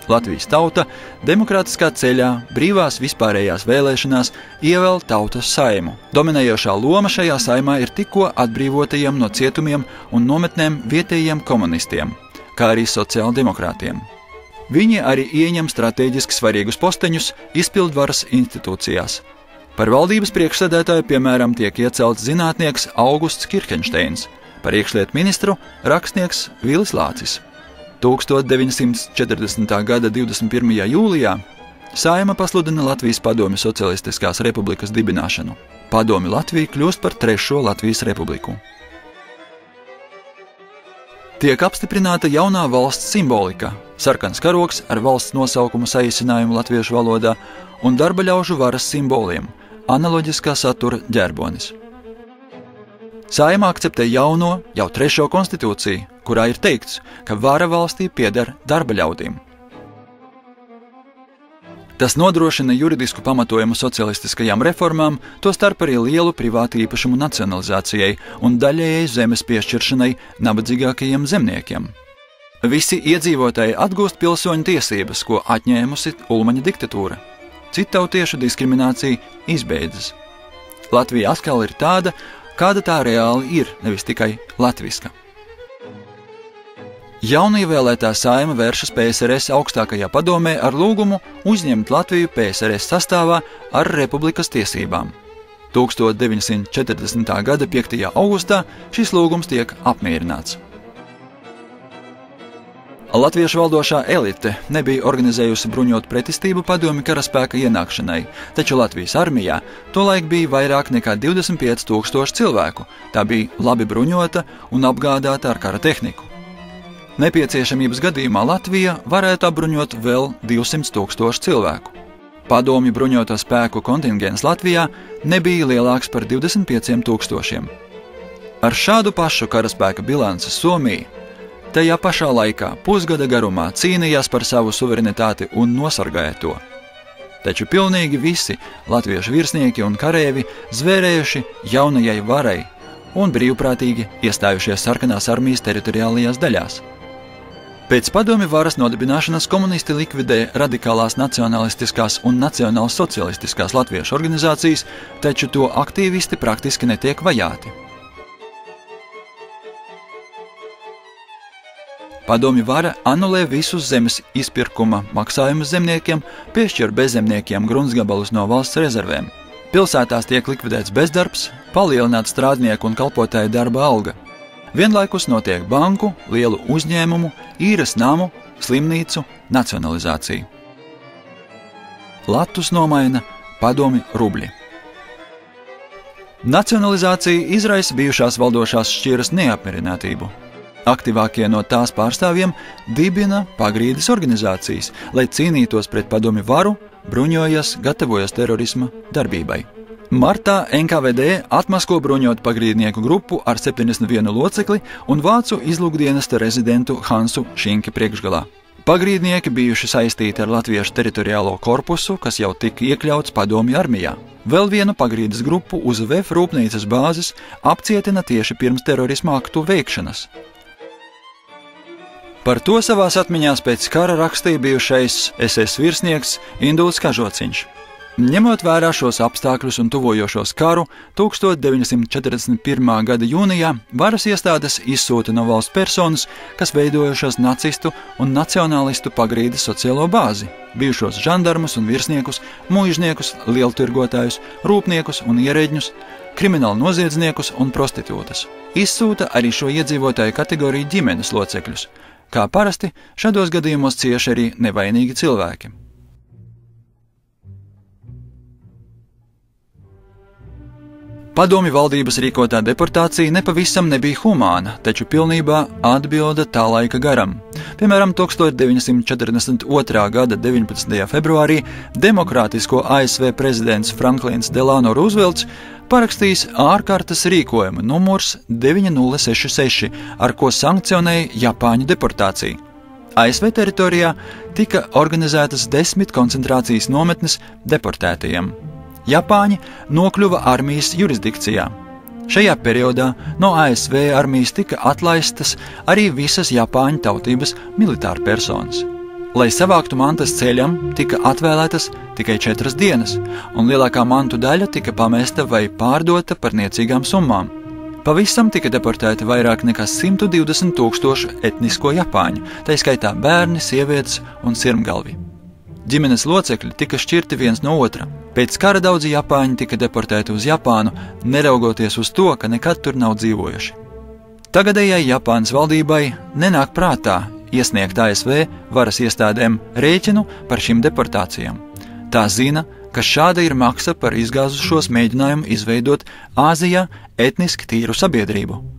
Speaker 1: Latvijas tauta demokrātiskā ceļā brīvās vispārējās vēlēšanās ievēl tautas saimu. Dominējošā loma šajā saimā ir tikko atbrīvotajiem no cietumiem un nometnēm vietējiem komunistiem, kā arī sociāldemokrātiem. Viņi arī ieņem strateģiski svarīgus posteņus izpildvaras institūcijās. Par valdības priekšsēdētāju, piemēram, tiek iecelts zinātnieks Augusts Kirkensteins, par iekšlietu ministru rakstnieks Vilis Lācis. 1940. gada 21. jūlijā Saeima pasludina Latvijas Padomju Socialistiskās republikas dibināšanu. Padomju Latvija kļūst par 3. Latvijas republiku. Tiek apstiprināta jaunā valsts simbolika, sarkans karogs ar valsts nosaukumu saīsinājumu latviešu valodā un darbaļaužu varas simboliem, analoģiskā satura ģerbonis. Saeima akceptē jauno, jau 3. konstitūciju, kurā ir teikts, ka vara valstī pieder darbaļaudīm. Tas nodrošina juridisku pamatojumu socialistiskajām reformām, tostarp arī lielu privātu īpašumu nacionalizācijai un daļējai zemes piešķiršanai nabadzīgākajiem zemniekiem. Visi iedzīvotāji atgūst pilsoņu tiesības, ko atņēmusi Ulmaņa diktatūra. Citautiešu diskriminācija izbeidzas. Latvija atkal ir tāda, kāda tā reāli ir, nevis tikai latviska. Jaunievēlētā Saeima vēršas PSRS augstākajā padomē ar lūgumu uzņemt Latviju PSRS sastāvā ar republikas tiesībām. 1940. gada 5. augustā šis lūgums tiek apmierināts. Latviešu valdošā elite nebija organizējusi bruņotu pretestību padomju karaspēka ienākšanai, taču Latvijas armijā tolaik bija vairāk nekā 25 000 cilvēku. Tā bija labi bruņota un apgādāta ar kara tehniku. Nepieciešamības gadījumā Latvija varētu apbruņot vēl 200 000 cilvēku. Padomju bruņoto spēku kontingents Latvijā nebija lielāks par 25 000. Ar šādu pašu karaspēka bilanci Somija tajā pašā laikā pusgada garumā cīnījās par savu suverenitāti un nosargāja to. Taču pilnīgi visi latviešu virsnieki un karēvi zvērējuši jaunajai varai un brīvprātīgi iestājušies sarkanās armijas teritoriālajās daļās. Pēc padomju varas nodibināšanas komunisti likvidē radikālās nacionalistiskās un nacionālsocialistiskās latviešu organizācijas, taču to aktīvisti praktiski netiek vajāti. Padomju vara anulē visus zemes izpirkuma maksājumus zemniekiem, piešķir bezzemniekiem gruntsgabalus no valsts rezervēm. Pilsētās tiek likvidēts bezdarbs, palielināts strādnieku un kalpotāju darba alga. Vienlaikus notiek banku, lielu uzņēmumu, īres namu, slimnīcu nacionalizācija. Latus nomaina padomju rubļi. Nacionalizācija izraisa bijušās valdošās šķiras neapmierinātību. Aktīvākie no tās pārstāvjiem dibina pagrīdes organizācijas, lai cīnītos pret padomju varu, bruņojas, gatavojas terorisma darbībai. Martā NKVD atmasko bruņot pagrīdnieku grupu ar 71 locekli un vācu izlūkdienesta rezidentu Hansu Šinki priekšgalā. Pagrīdnieki bijuši saistīti ar latviešu teritoriālo korpusu, kas jau tika iekļauts padomju armijā. Vēl vienu pagrīdes grupu uz VF rūpnīcas bāzes apcietina tieši pirms terorisma aktu veikšanas. Par to savās atmiņās pēc kara rakstīja bijušais SS virsnieks Induls Kažociņš. Ņemot vērā šos apstākļus un tuvojošos karu, 1941. gada jūnijā varas iestādes izsūta no valsts personas, kas veidojušas nacistu un nacionālistu pagrīdes sociālo bāzi, bijušos žandarmus un virsniekus, muižniekus, lieltirgotājus, rūpniekus un ierēģņus, kriminālu noziedzniekus un prostitūtas. Izsūta arī šo iedzīvotāju kategoriju ģimenes locekļus. Kā parasti, šādos gadījumos cieši arī nevainīgi cilvēki. Padomju valdības rīkotā deportācija nepavisam nebija humāna, taču pilnībā atbilda tā laika garam. Piemēram, 1942. gada 19. februārī demokrātisko ASV prezidents Franklins Delano Roosevelts parakstījis ārkārtas rīkojumu numurs 9066, ar ko sankcionēja Japāņu deportāciju. ASV teritorijā tika organizētas 10 koncentrācijas nometnes deportētajiem. Japāņi nokļuva armijas jurisdikcijā. Šajā periodā no ASV armijas tika atlaistas arī visas Japāņu tautības militāra personas. Lai savāktu mantas ceļam, tika atvēlētas tikai 4 dienas, un lielākā mantu daļa tika pamesta vai pārdota par niecīgām summām. Pavisam tika deportēti vairāk nekā 120 000 etnisko japāņu, tā skaitā bērni, sievietes un sirmgalvi. Ģimenes locekļi tika šķirti viens no otra. Pēc kara daudzi japāņi tika deportēti uz Japānu, neraugoties uz to, ka nekad tur nav dzīvojuši. Tagadējai Japānas valdībai nenāk prātā iesniegt ASV varas iestādēm rēķinu par šīm deportācijām. Tā zina, ka šāda ir maksa par izgāzušos mēģinājumu izveidot Āzijā etniski tīru sabiedrību. –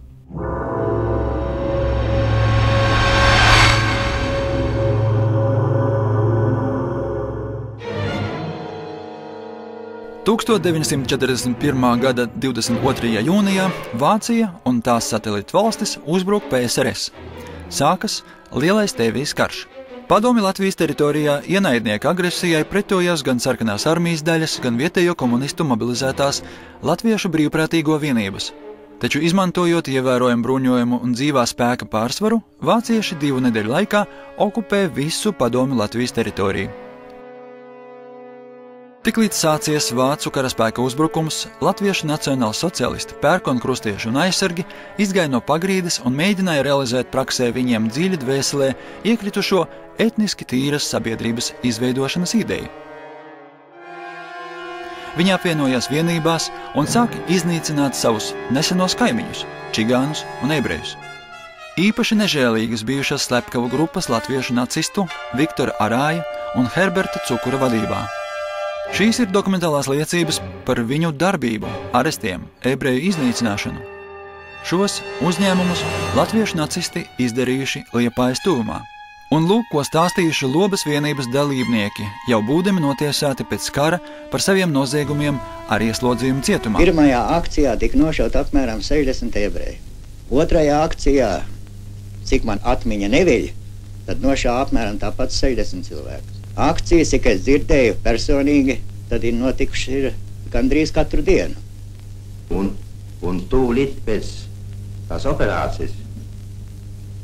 Speaker 1: 1941. gada 22. jūnijā Vācija un tās satelītu valstis uzbruk PSRS. Sākas lielais Tēvijas karš. Padomju Latvijas teritorijā ienaidnieku agresijai pretojās gan sarkanās armijas daļas, gan vietējo komunistu mobilizētās latviešu brīvprātīgo vienības. Taču, izmantojot ievērojumu bruņojumu un dzīvā spēka pārsvaru, vācieši 2 nedēļu laikā okupē visu Padomju Latvijas teritoriju. Tiklīdz sācies vācu karaspēka uzbrukums, latviešu nacionālsocialisti, pērkonu krustieši un aizsargi izgāja no pagrīdes un mēģināja realizēt praksē viņiem dziļi dvēselē iekritušo etniski tīras sabiedrības izveidošanas ideju. Viņi apvienojās vienībās un sāka iznīcināt savus nesenos kaimiņus, čigānus un ebrejus. Īpaši nežēlīgas bijušas slepkavu grupas latviešu nacistu Viktora Arāja un Herberta Cukura vadībā. Šīs ir dokumentālās liecības par viņu darbību, arestiem, ebreju iznīcināšanu. Šos uzņēmumus latviešu nacisti izdarījuši Liepājas tuvumā. Un lūk, ko stāstījuši Lobas vienības dalībnieki, jau būdami notiesāti pēc kara par saviem noziegumiem ar ieslodzījumu cietumā.
Speaker 4: Pirmajā akcijā tika nošaut apmēram 60 ebreji. Otrajā akcijā, cik man atmiņa neviļ, tad nošāva apmēram tāpat 60 cilvēkus. Akcijas, cik es dzirdēju personīgi, tad ir notikuši gandrīz katru dienu.
Speaker 5: Un tūlīt pēc tās operācijas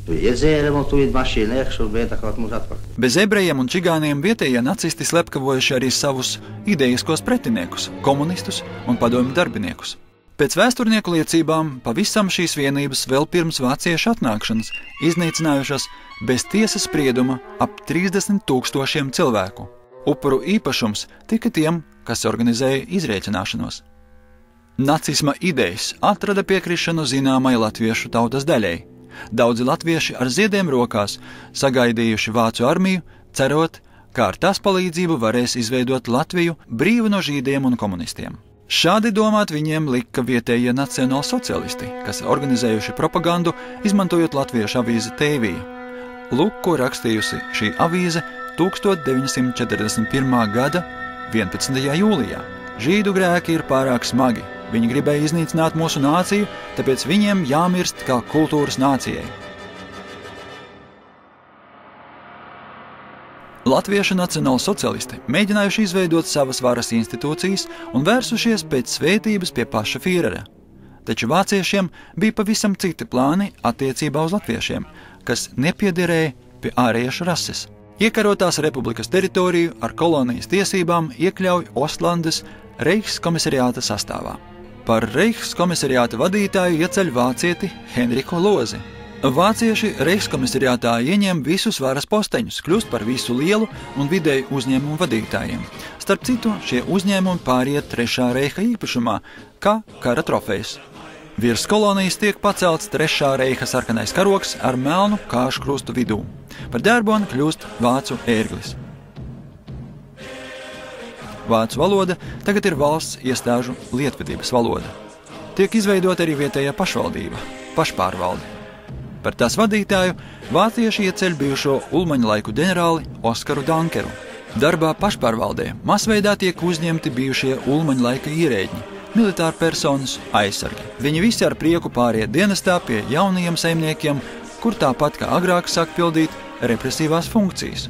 Speaker 5: tu iedzēram un tūlīt mašīna iekš un vien tā kaut mūs atpakaļ.
Speaker 1: Bez ebrejiem un čigāniem vietējie nacisti slepkavojuši arī savus idejiskos pretiniekus, komunistus un padomju darbiniekus. Pēc vēsturnieku liecībām pavisam šīs vienības vēl pirms vāciešu atnākšanas iznīcinājušas bez tiesas sprieduma ap 30 000 cilvēku. Upuru īpašums tika tiem, kas organizēja izrēķināšanos. Nacisma idejas atrada piekrišanu zināmai latviešu tautas daļai. Daudzi latvieši ar ziediem rokās sagaidījuši vācu armiju, cerot, kā ar tās palīdzību varēs izveidot Latviju brīvu no žīdiem un komunistiem. Šādi domāt viņiem lika vietējie nacionālsocialisti, kas organizējuši propagandu, izmantojot latviešu avīzi Tēvija. Lūk, ko rakstījusi šī avīze 1941. gada 11. jūlijā. Žīdu grēki ir pārāk smagi. Viņi gribēja iznīcināt mūsu nāciju, tāpēc viņiem jāmirst kā kultūras nācijai. Latviešu nacionālsocialisti mēģinājuši izveidot savas varas institūcijas un vērsušies pēc svētības pie paša Fīrera. Taču vāciešiem bija pavisam citi plāni attiecībā uz latviešiem, kas nepiederēja pie āriešu rases. Iekarotās republikas teritoriju ar kolonijas tiesībām iekļauj Ostlandes Reichskomisariāta sastāvā. Par Reichskomisariāta vadītāju ieceļ vācieti Henriku Lozi. Vācieši Reichskomisariātā ieņem visus varas posteņus, kļūst par visu lielu un vidēju uzņēmumu vadītājiem. Starp citu, šie uzņēmumi pāriet Trešā reiha īpašumā, kā kara trofejs. Virs kolonijas tiek pacelts Trešā reiha sarkanais karogs ar melnu kāšu krustu vidū. Par ģerboni kļūst vācu ērglis. Vācu valoda tagad ir valsts iestāžu lietvedības valoda. Tiek izveidota arī vietējā pašvaldība, pašpārvalde. Par tās vadītāju vācieši ieceļ bijušo Ulmaņa laiku ģenerāli Oskaru Dankeru. Darbā pašpārvaldē masveidā tiek uzņemti bijušie Ulmaņa laika ierēģi, militāri personas, aizsargi. Viņi visi ar prieku pāriet dienestā pie jaunajiem saimniekiem, kur tāpat kā agrāk sāk pildīt represīvās funkcijas.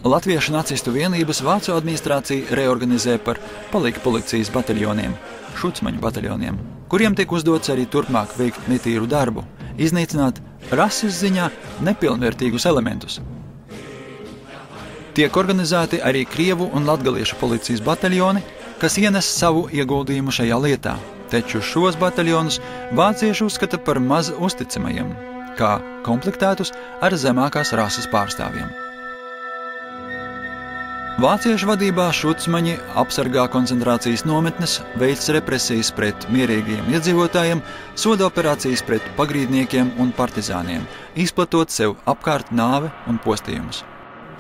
Speaker 1: Latviešu nacistu vienības vācu administrācija reorganizē par palika policijas bataljoniem, šucmaņu bataljoniem, kuriem tiek uzdots arī turpmāk veikt netīru darbu, iznīcināt rases ziņā nepilnvērtīgus elementus. Tiek organizēti arī krievu un latgaliešu policijas bataljoni, kas ienes savu ieguldījumu šajā lietā, taču šos bataljonus vācieši uzskata par maz uzticamajiem, kā komplektētus ar zemākās rases pārstāvjiem. Vāciešu vadībā šucmaņi apsargā koncentrācijas nometnes, veic represijas pret mierīgajiem iedzīvotājiem, soda operācijas pret pagrīdniekiem un partizāniem, izplatot sev apkārt nāve un postījumus.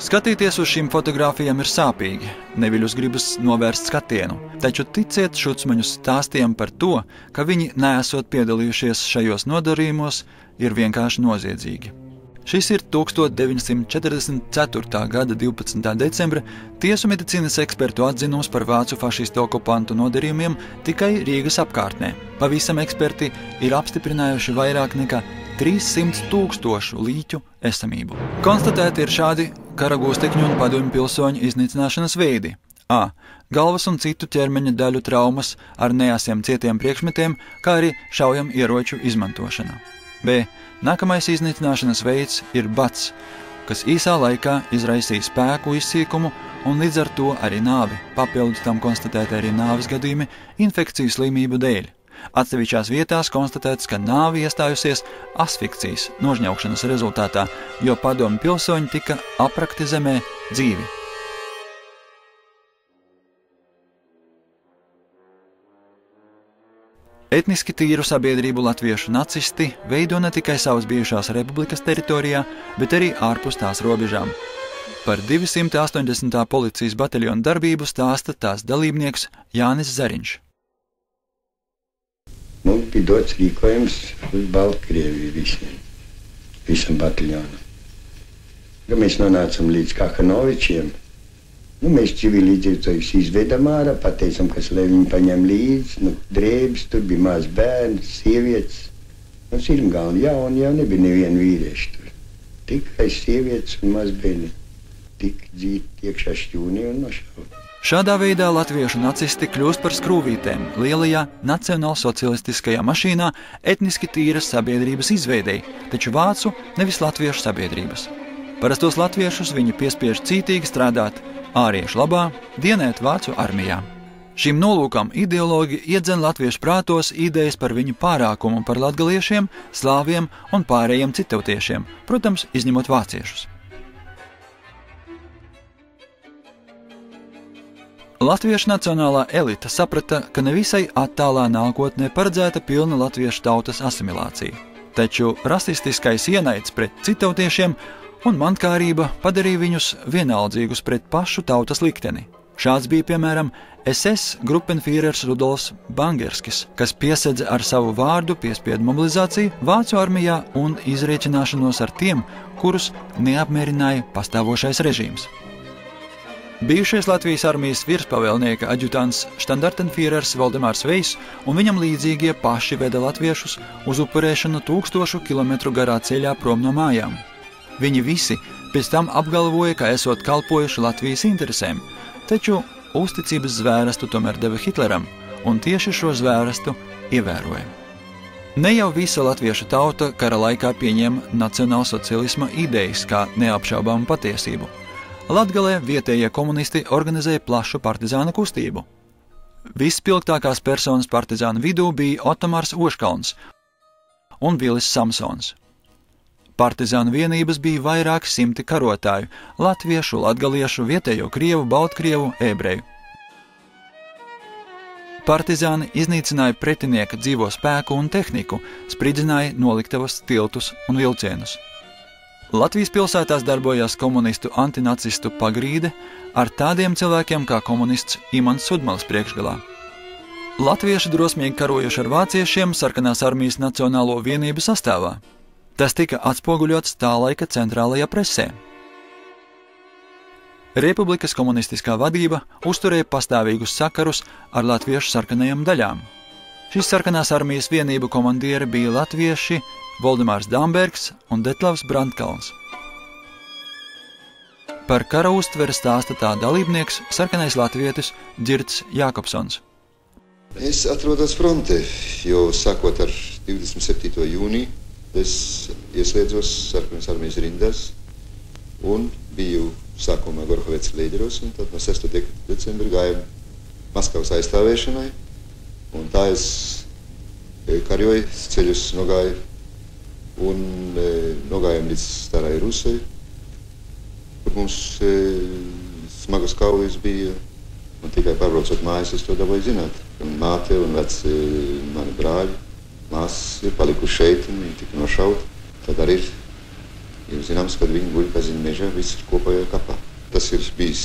Speaker 1: Skatīties uz šīm fotogrāfijām ir sāpīgi, neviļus gribas novērst skatienu, taču ticiet šucmaņu stāstiem par to, ka viņi neesot piedalījušies šajos nodarījumos, ir vienkārši noziedzīgi. Šis ir 1944. gada 12. decembra tiesu medicīnas ekspertu atzinums par vācu fašistu okupantu nodarījumiem tikai Rīgas apkārtnē. Pavisam eksperti ir apstiprinājuši vairāk nekā 300 000 līķu esamību. Konstatēti ir šādi karagūstekņu un padomju pilsoņu iznīcināšanas veidi. A. Galvas un citu ķermeņa daļu traumas ar neasiem cietiem priekšmetiem, kā arī šaujam ieroču izmantošana. B. Nākamais iznīcināšanas veids ir bats, kas īsā laikā izraisīja spēku izsīkumu un līdz ar to arī nāvi. Papildus tam konstatēti arī nāves gadījumi infekciju slimību dēļ. Atsevišķās vietās konstatēts, ka nāvi iestājusies asfikcijas nožņaukšanas rezultātā, jo padomju pilsoņi tika aprakti zemē dzīvi. Etniski tīru sabiedrību latviešu nacisti veido ne tikai savas bijušās republikas teritorijā, bet arī ārpus tās robežām. Par 280. policijas bataljonu darbību stāsta tās dalībnieks Jānis Zariņš.
Speaker 6: Mums bija dots rīkojums uz Baltkrieviju visam bataljonam. Kad mēs nonācam līdz Kahanovičiem, mēs civilizētojus izvedam ārā, pateicam, kas lai viņi paņem līdzi, drēbes, tur bija maz bērni, sievietes. Sirm galni jau nebija neviena vīrieši tur. Tikai sievietes un maz bērni. Tik dzīt iekšā šķūnī un nošauti.
Speaker 1: Šādā veidā latviešu nacisti kļūst par skrūvītēm lielajā nacionālsocialistiskajā mašīnā etniski tīras sabiedrības izveidei, taču vācu, nevis latviešu sabiedrības. Parastos latviešus viņi piespiež cītīgi strādāt āriešu labā, dienēt vācu armijā. Šim nolūkam ideologi iedzen latviešu prātos idejas par viņu pārākumu par latgaliešiem, slāviem un pārējiem citautiešiem, protams, izņemot vāciešus. Latviešu nacionālā elita saprata, ka nevisai attālā nākotnē paredzēta pilna latviešu tautas asimilācija. Taču rasistiskais ienaids pret citautiešiem un mankārība padarīja viņus vienaldzīgus pret pašu tautas likteni. Šāds bija, piemēram, SS Gruppenführers Rudolfs Bangerskis, kas piesedza ar savu vārdu piespiedu mobilizāciju Vācu armijā un izrēķināšanos ar tiem, kurus neapmierināja pastāvošais režīms. Bijušais Latvijas armijas virspavēlnieka aģutants Štandartenführers Valdemārs Vejs un viņam līdzīgie paši veda latviešus uz upurēšanu 1000 kilometru garā ceļā prom no mājām. Viņi visi pēc tam apgalvoja, ka esot kalpojuši Latvijas interesēm, taču uzticības zvērestu tomēr deva Hitleram, un tieši šo zvērestu ievēroja. Ne jau visa latviešu tauta kara laikā pieņēma nacionālsocialisma idejas kā neapšaubāmu patiesību. Latgalē vietējie komunisti organizēja plašu partizānu kustību. Vispilgtākās personas partizānu vidū bija Otomārs Oškalns un Vilis Samsons. Partizānu vienības bija vairāki simti karotāju – latviešu, latgaliešu, vietējo krievu, baltkrievu, ebreju. Partizāni iznīcināja pretinieka dzīvo spēku un tehniku, spridzināja noliktavas, tiltus un vilcienus. Latvijas pilsētās darbojās komunistu antinacistu pagrīde ar tādiem cilvēkiem kā komunists Imants Sudmalis priekšgalā. Latvieši drosmīgi karojuši ar vāciešiem sarkanās armijas nacionālo vienību sastāvā. Tas tika atspoguļots tā laika centrālajā presē. Republikas komunistiskā vadība uzturēja pastāvīgus sakarus ar latviešu sarkanajām daļām. Šīs sarkanās armijas vienību komandieri bija latvieši Voldemārs Dambergs un Detlavs Brandkalns. Par kara uztveri stāsta tā dalībnieks, sarkanais latvietis Dzirds Jākopsons.
Speaker 7: Es atrodos frontē, jo sākot ar 27. jūniju es ieslēdzos sarkanās armijas rindās un biju sākumā Gorhovets līderos, un tad no 6. decembra gāju Maskavas aizstāvēšanai, un tā es karjoju, ceļus nogāju un nogājām līdz Starai Rusai, kur mums smagas kaujas bija, un tikai pārbraucot mājas es to dabūju zināt. Un māte un veci mani brāļi, māsas ir palikuši šeit un viņi tika nošauti. Tad arī ir zināms, kad viņi guļ Kaziņu mežā, viss ir kopējā kapā. Tas ir bijis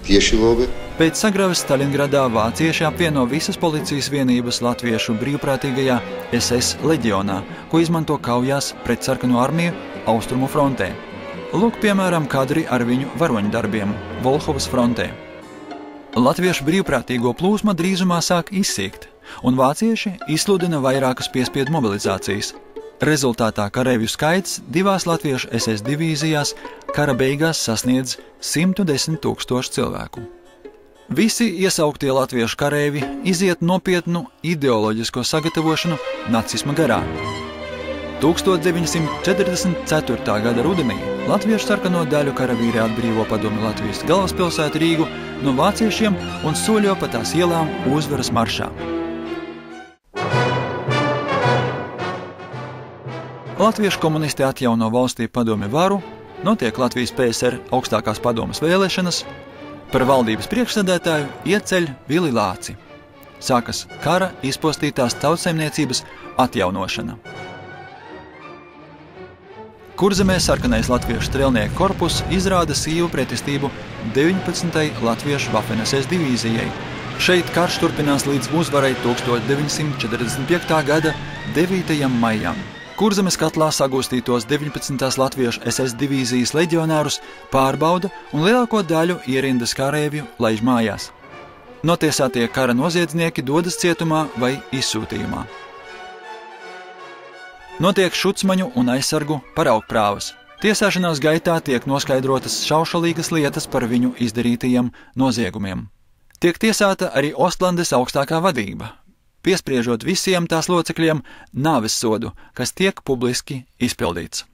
Speaker 7: tieši lobe.
Speaker 1: Pēc sagraves Staļingradā vācieši apvieno visas policijas vienības latviešu brīvprātīgajā SS leģionā, ko izmanto kaujās pret sarkano armiju Austrumu frontē. Lūk, piemēram, kadri ar viņu varoņdarbiem Volhovas frontē. Latviešu brīvprātīgo plūsma drīzumā sāk izsīkt, un vācieši izsludina vairākas piespiedu mobilizācijas. Rezultātā kareivju skaits divās latviešu SS divīzijās kara beigās sasniedz 110 000 cilvēku. Visi iesauktie latviešu kareivi iziet nopietnu ideoloģisko sagatavošanu nacisma garā. 1944. gada rudenī latviešu sarkano daļu karavīri atbrīvo Padomju Latvijas galvaspilsētu Rīgu no vāciešiem un soļo pa tās ielām uzvaras maršā. Latviešu komunisti atjauno valstī padomju varu, notiek Latvijas PSR augstākās padomes vēlēšanas, par valdības priekšsēdētāju ieceļ Vili Lāci. Sākas kara izpostītās tautsaimniecības atjaunošana. Kurzemē sarkanais latviešu strelnieku korpus izrāda sīvu pretestību 19. latviešu Waffen-SS divīzijai. Šeit karš turpinās līdz uzvarai 1945. gada 9. maijam. Kurzemes katlā sagūstītos 19. latviešu SS divīzijas leģionārus pārbauda un lielāko daļu ierindas kareivju laiž mājās. Notiesātie kara noziedznieki dodas cietumā vai izsūtījumā. Notiek šucmaņu un aizsargu paraugprāvas. Tiesāšanās gaitā tiek noskaidrotas šaušalīgas lietas par viņu izdarītajiem noziegumiem. Tiek tiesāta arī Ostlandes augstākā vadība, piespriežot visiem tās locekļiem nāves sodu, kas tiek publiski izpildīts.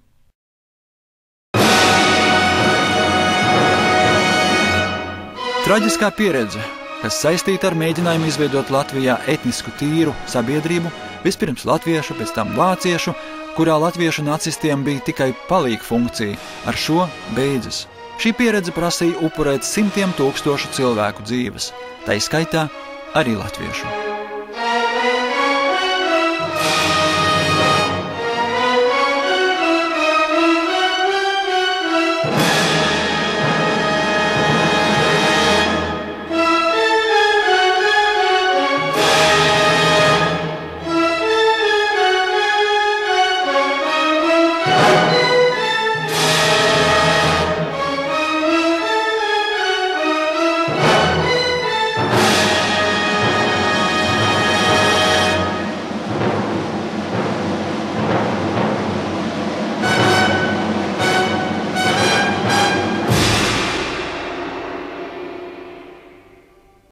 Speaker 1: Traģiskā pieredze kas saistīta ar mēģinājumu izveidot Latvijā etnisku tīru sabiedrību, vispirms latviešu, pēc tam vāciešu, kurā latviešu nacistiem bija tikai palīga funkcija, ar šo beidzas. Šī pieredze prasīja upurēt simtiem tūkstošu cilvēku dzīves, tai skaitā arī latviešu.